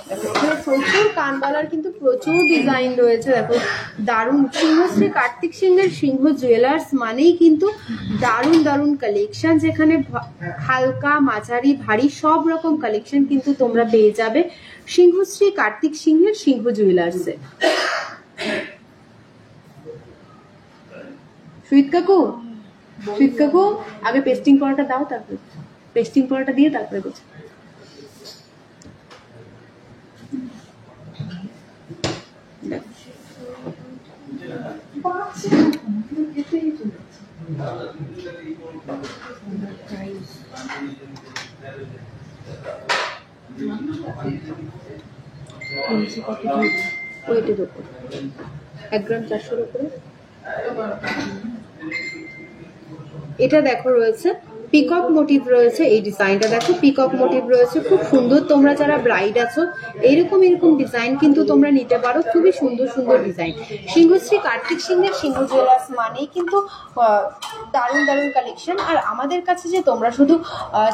দেখো এখানে প্রচুর কানবালার কিন্তু প্রচুর ডিজাইন রয়েছে। দেখো দারুণ, সিংহশ্রী কার্তিক সিংহের সিংহ জুয়েলার্স মানেই কিন্তু দারুণ দারুণ কালেকশন, যেখানে হালকা মাঝারি ভারী সব রকম কালেকশন কিন্তু তোমরা পেয়ে যাবে সিংহশ্রী কার্তিক সিংহের সিংহ জুয়েলার্সে। সুইট কাকু, সুইট কাকু আগে পেস্টিং পড়াটা দাও, তারপরে পেস্টিং পড়াটা দিয়ে তারপরে বলছি। ওইটার উপর 1 গ্রাম 400 উপরে। এটা দেখো রয়েছে পিকক মোটিভ রয়েছে, এই ডিজাইনটা দেখো পিকক মোটিভ রয়েছে, খুব সুন্দর। তোমরা যারা ব্রাইড আছো এরকম ডিজাইন কিন্তু তোমরা নিতে পারো, খুবই সুন্দর সুন্দর ডিজাইন। সিংহশ্রী কার্তিক সিংহের সিংহ জুয়েলার্স মানেই কিন্তু দারুণ দারুণ কালেকশন। আর আমাদের কাছে যে তোমরা শুধু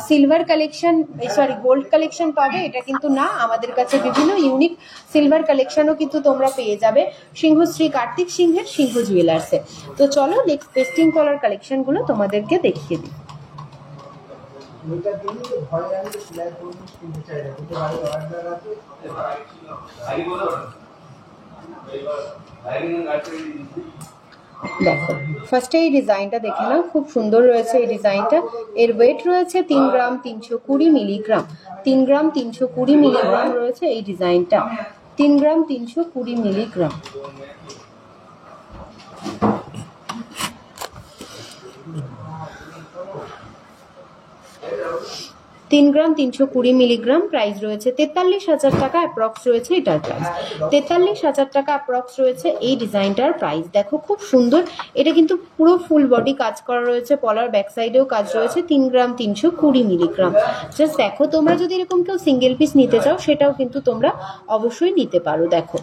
silver collection, sorry gold collection পাবে এটা কিন্তু না, আমাদের কাছে বিভিন্ন ইউনিক সিলভার কালেকশনও কিন্তু তোমরা পেয়ে যাবে সিংহশ্রী কার্তিক সিংহের সিংহ জুয়েলার্সে। তো চলো নেক্সট পেস্টিং কলার কালেকশনগুলো তোমাদেরকে দেখিয়ে দিই। ওইটা দিনই তো ভয় আমি তো সেলাই করবো কিনতে চাই না, কিন্তু বাড়ি অর্ডার আছে। দেখো ফার্স্টে এই ডিজাইনটা দেখে নাও, খুব সুন্দর রয়েছে এই ডিজাইনটা। এর ওয়েট রয়েছে 3 গ্রাম 320 মিলিগ্রাম, 3 গ্রাম 320 মিলিগ্রাম রয়েছে এই ডিজাইনটা, 3 গ্রাম 320 মিলিগ্রাম। 3 গ্রাম 320 মিলিগ্রাম। প্রাইস রয়েছে 43,000 টাকা অ্যাপ্রক্স রয়েছে এটার প্রাইস, 43,000 টাকা অ্যাপ্রক্স রয়েছে এই ডিজাইনটার প্রাইস। দেখো খুব সুন্দর, এটা কিন্তু পুরো ফুল বডি কাজ করা রয়েছে, পলার ব্যাক সাইডেও কাজ রয়েছে। 3 গ্রাম 320 মিলিগ্রাম। জাস্ট দেখো, তোমরা যদি এরকম কেউ সিঙ্গেল পিস নিতে চাও সেটাও কিন্তু তোমরা অবশ্যই নিতে পারো। দেখো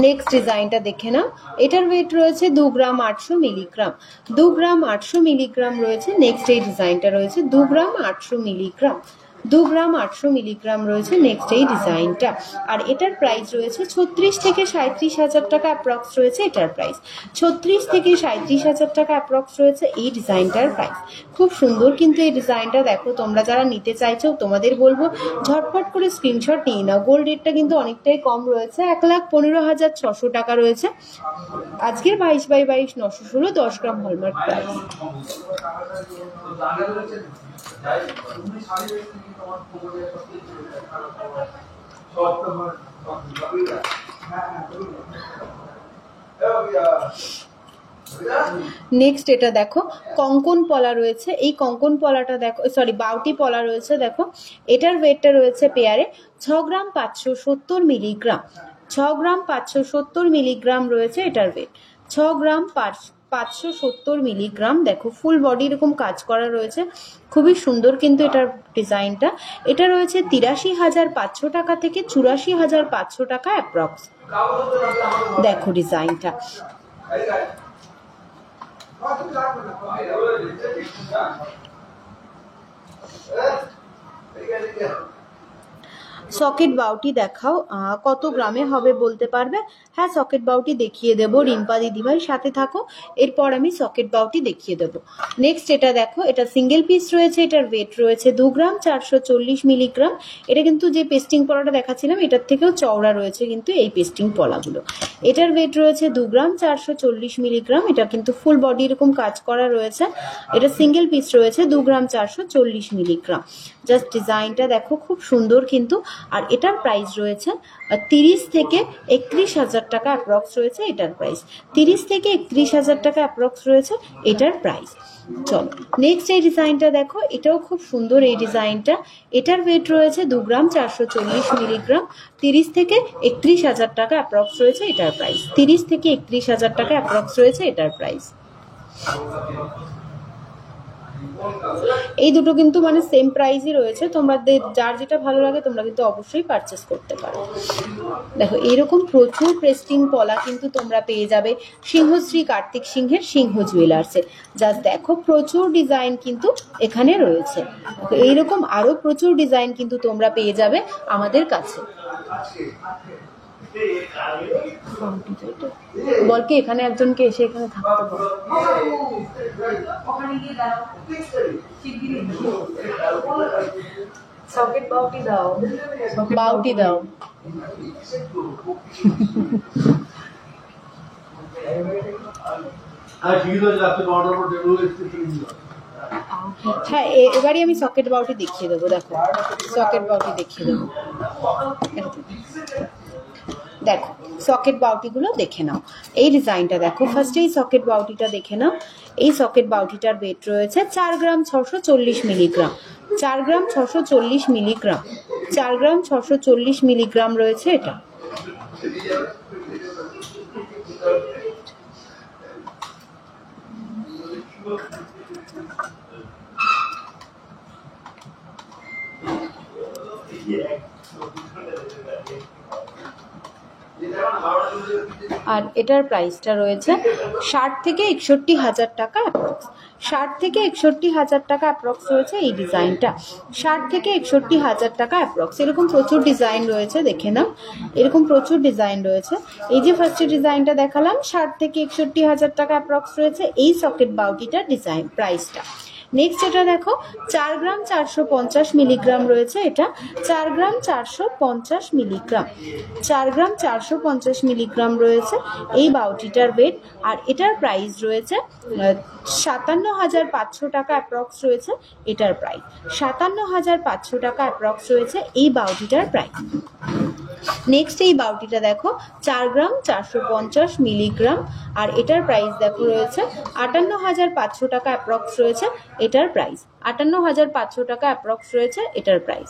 নেক্সট ডিজাইনটা দেখে নাও, এটার ওয়েট রয়েছে 2 গ্রাম 800 মিলিগ্রাম, 2 গ্রাম 800 মিলিগ্রাম রয়েছে। নেক্সট এই ডিজাইনটা রয়েছে 2 গ্রাম 800 মিলিগ্রাম, 2 গ্রাম 800 মিলিগ্রাম রয়েছে নেক্সট এই ডিজাইনটা। আর এটার প্রাইস রয়েছে 36 থেকে 37,000 টাকা অ্যাপ্রক্স রয়েছে এটার প্রাইস, 36 থেকে 37,000 টাকা অ্যাপ্রক্স রয়েছে এই ডিজাইনটার প্রাইস। খুব সুন্দর কিন্তু এই ডিজাইনটা। দেখো তোমরা যারা নিতে চাইছো তোমাদের বলবো ঝটপট করে স্ক্রিনশট নিয়ে নাও। গোল্ড রেটটা কিন্তু অনেকটাই কম রয়েছে, 1,15,600 টাকা রয়েছে আজকের 22/22/916 10 গ্রাম হলমার্ক প্রাইস। নেক্সট এটা দেখো কঙ্কন পলা রয়েছে, এই কঙ্কন পলাটা দেখো, সরি বাউটি পলা রয়েছে। দেখো এটার ওয়েটটা রয়েছে পেয়ারে 6 গ্রাম 570 মিলিগ্রাম, 6 গ্রাম 570 মিলিগ্রাম রয়েছে এটার ওয়েট, 6 গ্রাম 570 মিলিগ্রাম। দেখো ফুল বডি এরকম কাজ করা রয়েছে, খুবই সুন্দর কিন্তু এটার ডিজাইনটা। এটা রয়েছে 83,500 টাকা থেকে 84,500 টাকা অ্যাপ্রক্স। দেখো ডিজাইনটা। সকেট বাউটি দেখাও, কত গ্রামে হবে বলতে পারবে? হ্যাঁ সকেট বাউটি দেখিয়ে দেবো রিম্পা দিদিভাই, সাথে থাকো, এরপর আমি সকেট বাউটি দেখিয়ে দেবো। নেক্সট এটা দেখো, এটা সিঙ্গেল পিস রয়েছে, এটার ওয়েট রয়েছে 2 গ্রাম 440 মিলিগ্রাম। এটা কিন্তু যে পেস্টিং পলাটা দেখাচ্ছিলাম এটার থেকেও চওড়া রয়েছে কিন্তু এই পেস্টিং পলাগুলো। এটার ওয়েট রয়েছে 2 গ্রাম 440 মিলিগ্রাম। এটা কিন্তু ফুল বডি এরকম কাজ করা রয়েছে। এটা সিঙ্গেল পিস রয়েছে 2 গ্রাম 440 মিলিগ্রাম। জাস্ট ডিজাইনটা দেখো খুব সুন্দর কিন্তু। আর এটার প্রাইস রয়েছে 30 থেকে 31,000 টাকা অ্যাপ্রক্স রয়েছে এটার প্রাইস, 30 থেকে 31,000 টাকা অ্যাপ্রক্স রয়েছে এটার প্রাইস। চলো নেক্সট এই ডিজাইনটা দেখো, এটাও খুব সুন্দর এই ডিজাইনটা। এটার ওয়েট রয়েছে 2 গ্রাম 440 মিলিগ্রাম, 30 থেকে 31,000 টাকা অ্যাপ্রক্স রয়েছে এটার প্রাইস, 30 থেকে 31,000 টাকা অ্যাপ্রক্স রয়েছে এটার প্রাইস। এই দুটো কিন্তু মানে সেম প্রাইসই রয়েছে, তোমাদের যার যেটা ভালো লাগে তোমরা কিন্তু অবশ্যই পারচেস করতে পারো। দেখো এইরকম প্রচুর প্রেস্টিং পলা কিন্তু তোমরা পেয়ে যাবে সিংহশ্রী কার্তিক সিংহের সিংহ জুয়েলার্সে। জাস্ট দেখো প্রচুর ডিজাইন কিন্তু এখানে রয়েছে, এইরকম আরো প্রচুর ডিজাইন কিন্তু তোমরা পেয়ে যাবে আমাদের কাছে। বলকে এখানে একজনকে এসে এখানে থাকতে বল। সকেট বাউটি দাও, বাউটি দাও। হ্যাঁ এবারই আমি সকেট বাউটি দেখিয়ে দেবো। দেখো সকেট বাউটি দেখিয়ে দেবো। দেখো সকেট বাউটিগুলো দেখে নাও। এই ডিজাইনটা দেখো, ফার্স্টে এই সকেট বাউটিটা দেখে নাও। এই সকেট বাউটিটার ওয়েট রয়েছে 4 গ্রাম 640 মিলিগ্রাম। 4 গ্রাম 640 মিলিগ্রাম, 4 গ্রাম 640 মিলিগ্রাম রয়েছে এটা। আর এটার প্রাইসটা রয়েছে 60 থেকে 61 হাজার টাকা অ্যাপ্রক্স। 60 থেকে 61 হাজার টাকা অ্যাপ্রক্স রয়েছে এই ডিজাইনটা। 60 থেকে 61 হাজার টাকা অ্যাপ্রক্স। এরকম প্রচুর ডিজাইন রয়েছে, দেখে নাও এরকম প্রচুর ডিজাইন রয়েছে। এই যে ফার্স্টে ডিজাইনটা দেখালাম 60 থেকে 61 হাজার টাকা অ্যাপ্রক্স রয়েছে এই সকেট বাউটিটার ডিজাইন প্রাইসটা। নেক্সট এটা দেখো 4 গ্রাম 450 মিলিগ্রাম রয়েছে এটা। 4 গ্রাম 450 মিলিগ্রাম, 4 গ্রাম 450 মিলিগ্রাম রয়েছে এই বাউটিটার ওয়েট। আর এটার প্রাইস রয়েছে 57,500 টাকা অ্যাপ্রক্স রয়েছে এটার প্রাইস। 57,500 টাকা অ্যাপ্রক্স রয়েছে এই বাউটিটার প্রাইস। নেক্সট এই বাউটিটা দেখো 4 গ্রাম 450 মিলিগ্রাম, আর এটার প্রাইস দেখো রয়েছে 58,500 টাকা অ্যাপ্রক্স রয়েছে এটার প্রাইস। 58,500 টাকা অ্যাপ্রক্স রয়েছে এটার প্রাইস।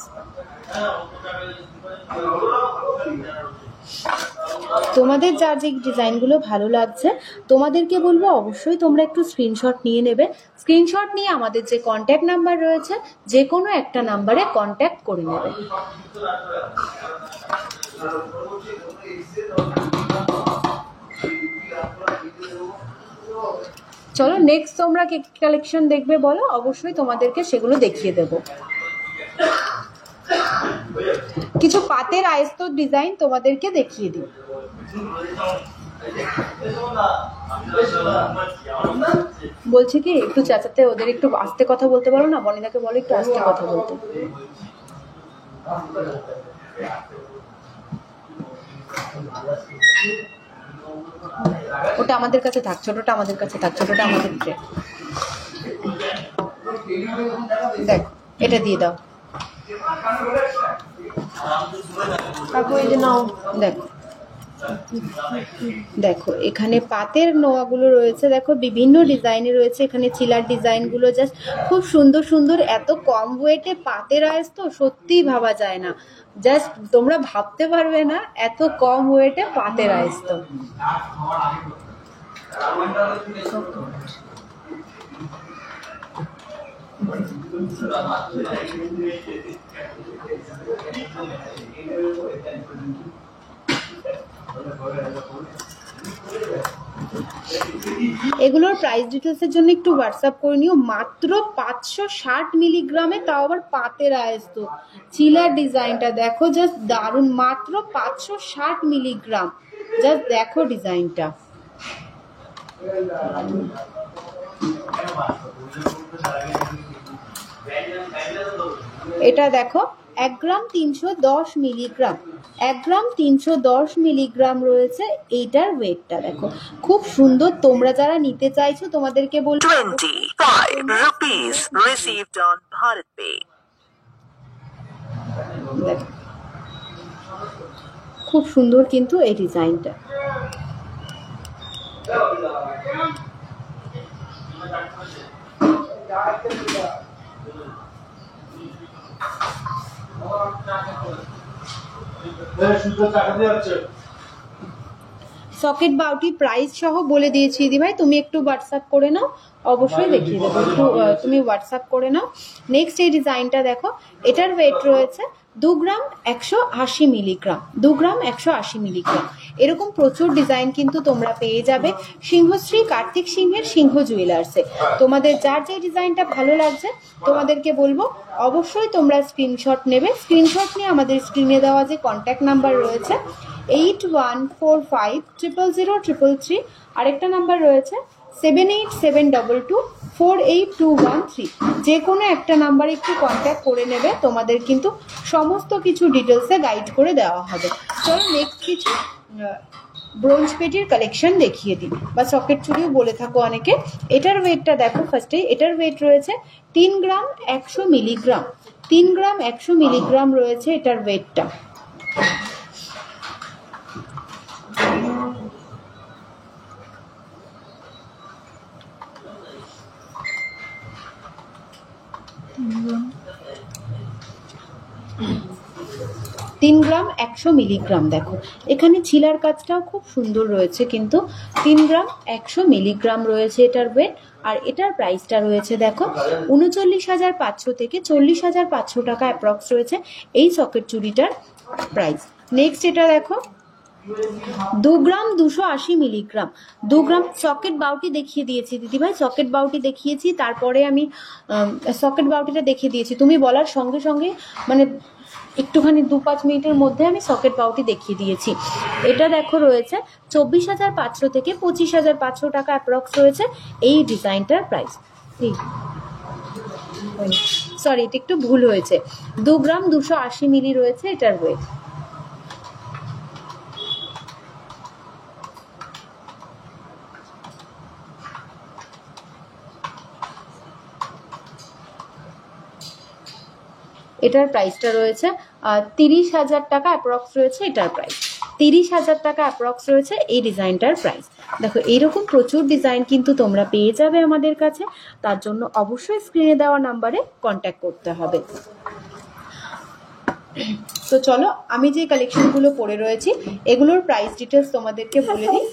তোমাদের যার যে ডিজাইনগুলো ভালো লাগছে তোমাদেরকে বলবো অবশ্যই তোমরা একটু স্ক্রিনশট নিয়ে নেবে। স্ক্রিনশট নিয়ে আমাদের যে কন্ট্যাক্ট নাম্বার রয়েছে যে কোনো একটা নাম্বারে কন্ট্যাক্ট করে নেবে। চলো নেক্সট তোমরা কি কালেকশন দেখবে বলো, অবশ্যই তোমাদেরকে সেগুলো দেখিয়ে দেবো। কিছু পাতের আয়স্ত ডিজাইন তোমাদেরকে দেখিয়ে দিই। বলছি কি একটু চাচাতে ওদের একটু আস্তে কথা বলতে পারো না, বনিদাকে বলো একটু আস্তে কথা বলতে। ওটা আমাদের কাছে থাক, ছোটটা আমাদের কাছে থাক, ছোটটা আমাদের দেখ। এটা দিয়ে দাও কাকু, এই যে নাও। দেখো দেখো এখানে পাতের নোয়াগুলো রয়েছে, দেখো বিভিন্ন ডিজাইনে রয়েছে। এখানে চিলার ডিজাইনগুলো জাস্ট খুব সুন্দর সুন্দর। এত কম ওয়েটে পাতের আয়েস তো সত্যিই ভাবা যায় না, জাস্ট তোমরা ভাবতে পারবে না এত কম ওয়েটে পাতের আয়েস তো। এগুলোর প্রাইস ডিটেলসের জন্য একটু হোয়াটসঅ্যাপ করে নিও। মাত্র 560 মিলিগ্রামে, তাও আবার পাতের আয়স্ত। চিলার ডিজাইনটা দেখো জাস্ট দারুণ, মাত্র 560 মিলিগ্রাম। জাস্ট দেখো ডিজাইনটা। এটা দেখো 1 গ্রাম 310 মিলিগ্রাম, 1 গ্রাম 310 মিলিগ্রাম রয়েছে এইটার ওয়েটটা। দেখো খুব সুন্দর। তোমরা যারা নিতে চাইছো তোমাদেরকে বলবো 25 rupees received on Bharat Pay. খুব সুন্দর কিন্তু এই ডিজাইনটা। সকেট বাউটি প্রাইস সহ বলে দিয়েছি দিদি ভাই, তুমি একটু হোয়াটসঅ্যাপ করে নাও, অবশ্যই দেখিয়ে দেবো, একটু তুমি হোয়াটসঅ্যাপ করে নাও। নেক্সট এই ডিজাইনটা দেখো, এটার ওয়েট রয়েছে 2 গ্রাম 180 মিলিগ্রাম, 2 গ্রাম 180 মিলিগ্রাম। এরকম প্রচুর ডিজাইন কিন্তু তোমরা পেয়ে যাবে সিংহশ্রী কার্তিক সিংহের সিংহ জুয়েলার্সে। তোমাদের যার যে ডিজাইনটা ভালো লাগছে তোমাদেরকে বলবো অবশ্যই তোমরা স্ক্রিনশট নেবে। স্ক্রিনশট নিয়ে আমাদের স্ক্রিনে দেওয়া যে কন্ট্যাক্ট নাম্বার রয়েছে 8145000333, আরেকটা নাম্বার রয়েছে 7872248213, যে কোনো একটা নাম্বারে একটু কন্ট্যাক্ট করে নেবে, তোমাদের কিন্তু সমস্ত কিছু ডিটেলসে গাইড করে দেওয়া হবে। চলো নেক্সট কিছু ব্রোঞ্জ পেটির কালেকশন দেখিয়ে দিই, বা সকেট চুড়িও বলে থাকো অনেকে। এটার ওয়েটটা দেখো ফার্স্টেই, এটার ওয়েট রয়েছে 3 গ্রাম 100 মিলিগ্রাম, 3 গ্রাম 100 মিলিগ্রাম রয়েছে এটার ওয়েটটা। তিন গ্রাম 100 মিলিগ্রাম। দেখো এখানে ছিলার কাজটাও খুব সুন্দর রয়েছে, কিন্তু 3 গ্রাম 100 মিলিগ্রাম রয়েছে এটার ওয়েট। আর এটার প্রাইসটা রয়েছে দেখো 39,500 থেকে 40,500 টাকা অ্যাপ্রক্স রয়েছে এই সকেট চুড়িটার প্রাইস। নেক্সট এটা দেখো 2 গ্রাম 280 মিলিগ্রাম, 2 গ্রাম সকেট বাউটি দেখিয়ে দিয়েছি দিদিভাই, সকেট বাউটি দেখিয়েছি, তারপরে আমি সকেট বাউটিটা দেখিয়ে দিয়েছি, তুমি বলার সঙ্গে সঙ্গে মানে একটুখানি 2-5 মিনিটের মধ্যে আমি সকেট বাউটি দেখিয়ে দিয়েছি। এটা দেখো রয়েছে 24,500 থেকে 25,500 টাকা অ্যাপ্রক্স রয়েছে এই ডিজাইনটার প্রাইস। সরি এটা একটু ভুল হয়েছে, 2 গ্রাম 280 মিলি রয়েছে এটার ওয়েট। এটার প্রাইসটা রয়েছে 30,000 টাকা অ্যাপ্রক্স রয়েছে এটার প্রাইস, 30,000 টাকা অ্যাপ্রক্স রয়েছে এই ডিজাইনটার প্রাইস। দেখো এইরকম প্রচুর ডিজাইন কিন্তু তোমরা পেয়ে যাবে আমাদের কাছে, তার জন্য অবশ্যই স্ক্রিনে দেওয়া নাম্বারে কন্ট্যাক্ট করতে হবে। তো চলো আমি যে কালেকশনগুলো পরে রয়েছি এগুলোর প্রাইস ডিটেলস তোমাদেরকে বলে দিই।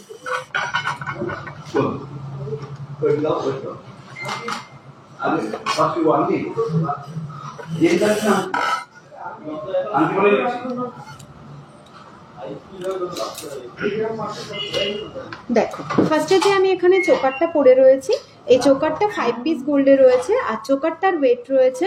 দেখো ফার্স্টে যে আমি এখানে চোকারটা পরে রয়েছি, এই চোকারটা 5 পিস গোল্ডে রয়েছে, আর চোকারটার ওয়েট রয়েছে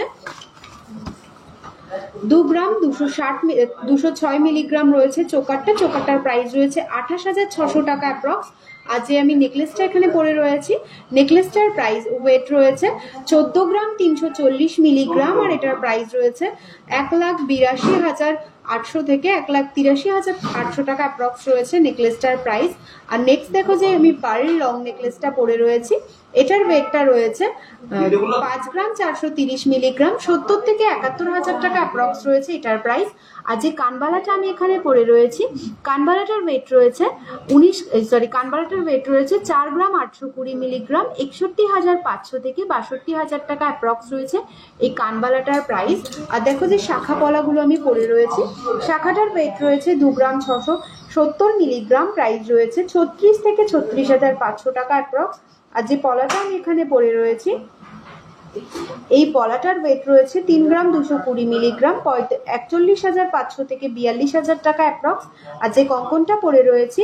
2 গ্রাম 206 মিলিগ্রাম রয়েছে চোকারটা। চোকারটার প্রাইস রয়েছে 28,600 টাকা অ্যাপ্রক্স। আর যে আমি নেকলেসটা এখানে পরে রয়েছি, নেকলেসটার প্রাইস ওয়েট রয়েছে 14 গ্রাম 340 মিলিগ্রাম, আর এটার প্রাইস রয়েছে 1,82,800 থেকে 1,83,800 টাকা অ্যাপ্রক্স রয়েছে নেকলেসটার প্রাইস। আর নেক্সট দেখো যে আমি পার্ল লং নেকলেসটা পরে রয়েছি, এটার ওয়েটটা রয়েছে 5 গ্রাম 430 মিলিগ্রাম, 70 থেকে 71,000 টাকা অ্যাপ্রক্স রয়েছে এটার প্রাইস। আর যে কানবালাটা আমি এখানে পরে রয়েছি, কানবালাটার ওয়েট রয়েছে কানবালাটার ওয়েট রয়েছে 4 গ্রাম 820 মিলিগ্রাম, 61,500 থেকে 62,000 টাকা অ্যাপ্রক্স রয়েছে এই কানবালাটার প্রাইস। আর দেখো যে শাখা পলাগুলো আমি পরে রয়েছি, শাখাটার ওয়েট রয়েছে 2 গ্রাম 670 মিলিগ্রাম, প্রাইস রয়েছে 36 থেকে 36,500 টাকা অ্যাপ্রক্স। আর যে পলাটা আমি এখানে পরে রয়েছি, এই পলাটার ওয়েট রয়েছে 3 গ্রাম 220 মিলিগ্রাম, 41,500 থেকে 42,000 টাকা অ্যাপ্রক্স। আর যে কঙ্কনটা পরে রয়েছি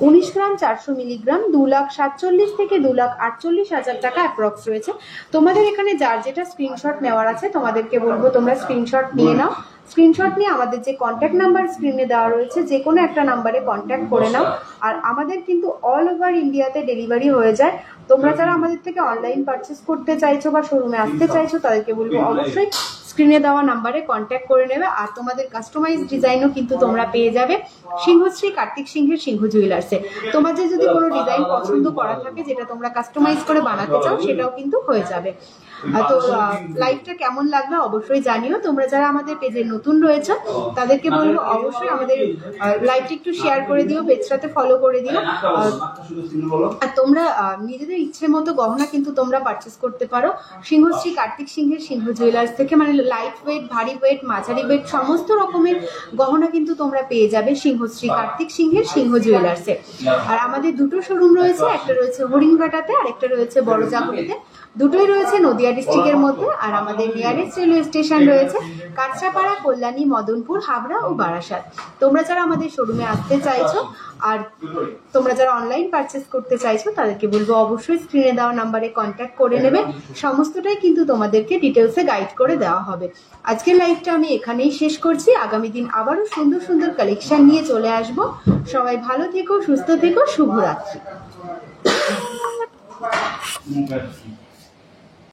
19 গ্রাম 400 মিলিগ্রাম, 2,47,000 থেকে 2,48,000 টাকা অ্যাপ্রক্স রয়েছে। তোমাদের এখানে যার যেটা স্ক্রিনশট নেওয়ার আছে তোমাদেরকে বলবো তোমরা স্ক্রিনশট নিয়ে নাও। স্ক্রিনশট নিয়ে আমাদের যে কন্ট্যাক্ট নাম্বার স্ক্রিনে দেওয়া রয়েছে যে কোনো একটা নাম্বারে কন্ট্যাক্ট করে নাও। আর আমাদের কিন্তু অল ওভার ইন্ডিয়াতে ডেলিভারি হয়ে যায়। তোমরা যারা আমাদের থেকে অনলাইন পারচেস করতে চাইছো বা শোরুমে আসতে চাইছো তাদেরকে বলবো অবশ্যই স্ক্রিনে দেওয়া নাম্বারে কন্ট্যাক্ট করে নেবে। আর তোমাদের কাস্টমাইজ ডিজাইনও কিন্তু তোমরা পেয়ে যাবে সিংহশ্রী কার্তিক সিংহের সিংহ জুয়েলার্সে। তোমাদের যদি কোনো ডিজাইন পছন্দ করা থাকে যেটা তোমরা কাস্টমাইজ করে বানাতে চাও সেটাও কিন্তু হয়ে যাবে। তো লাইভটা কেমন লাগলো অবশ্যই জানিও। তোমরা যারা আমাদের পেজে নতুন রয়েছে তাদেরকে বলবো অবশ্যই আমাদের লাইভটা একটু শেয়ার করে দিও, পেজটাতে ফলো করে দিও। আর তোমরা নিজেদের ইচ্ছে মতো গহনা কিন্তু তোমরা পারচেস করতে পারো সিংহশ্রী কার্তিক সিংহের সিংহ জুয়েলার্স থেকে। মানে লাইট ওয়েট, ভারী ওয়েট, মাঝারি ওয়েট সমস্ত রকমের গহনা কিন্তু তোমরা পেয়ে যাবে সিংহশ্রী কার্তিক সিংহের সিংহ জুয়েলার্সে। আর আমাদের দুটো শোরুম রয়েছে, একটা রয়েছে হরিণঘাটাতে আর একটা রয়েছে বড়জাগুড়িতে। দুটোই রয়েছে নদিয়া ডিস্ট্রিক্টের মধ্যে। আর আমাদের নিয়ারেস্ট রেলওয়ে স্টেশন রয়েছে কাঁচরাপাড়া, কল্যাণী, মদনপুর, হাবড়া ও বারাসাত। তোমরা যারা আমাদের শোরুমে আসতে চাইছো আর তোমরা যারা অনলাইন পারচেস করতে চাইছো তাদেরকে বলবো অবশ্যই স্ক্রিনে দেওয়া নাম্বারে কন্ট্যাক্ট করে নেবে। সমস্তটাই কিন্তু তোমাদেরকে ডিটেলসে গাইড করে দেওয়া হবে। আজকের লাইভটা আমি এখানেই শেষ করছি। আগামী দিন আবারও সুন্দর সুন্দর কালেকশন নিয়ে চলে আসবো। সবাই ভালো থেকো, সুস্থ থেকো, শুভরাত্রি।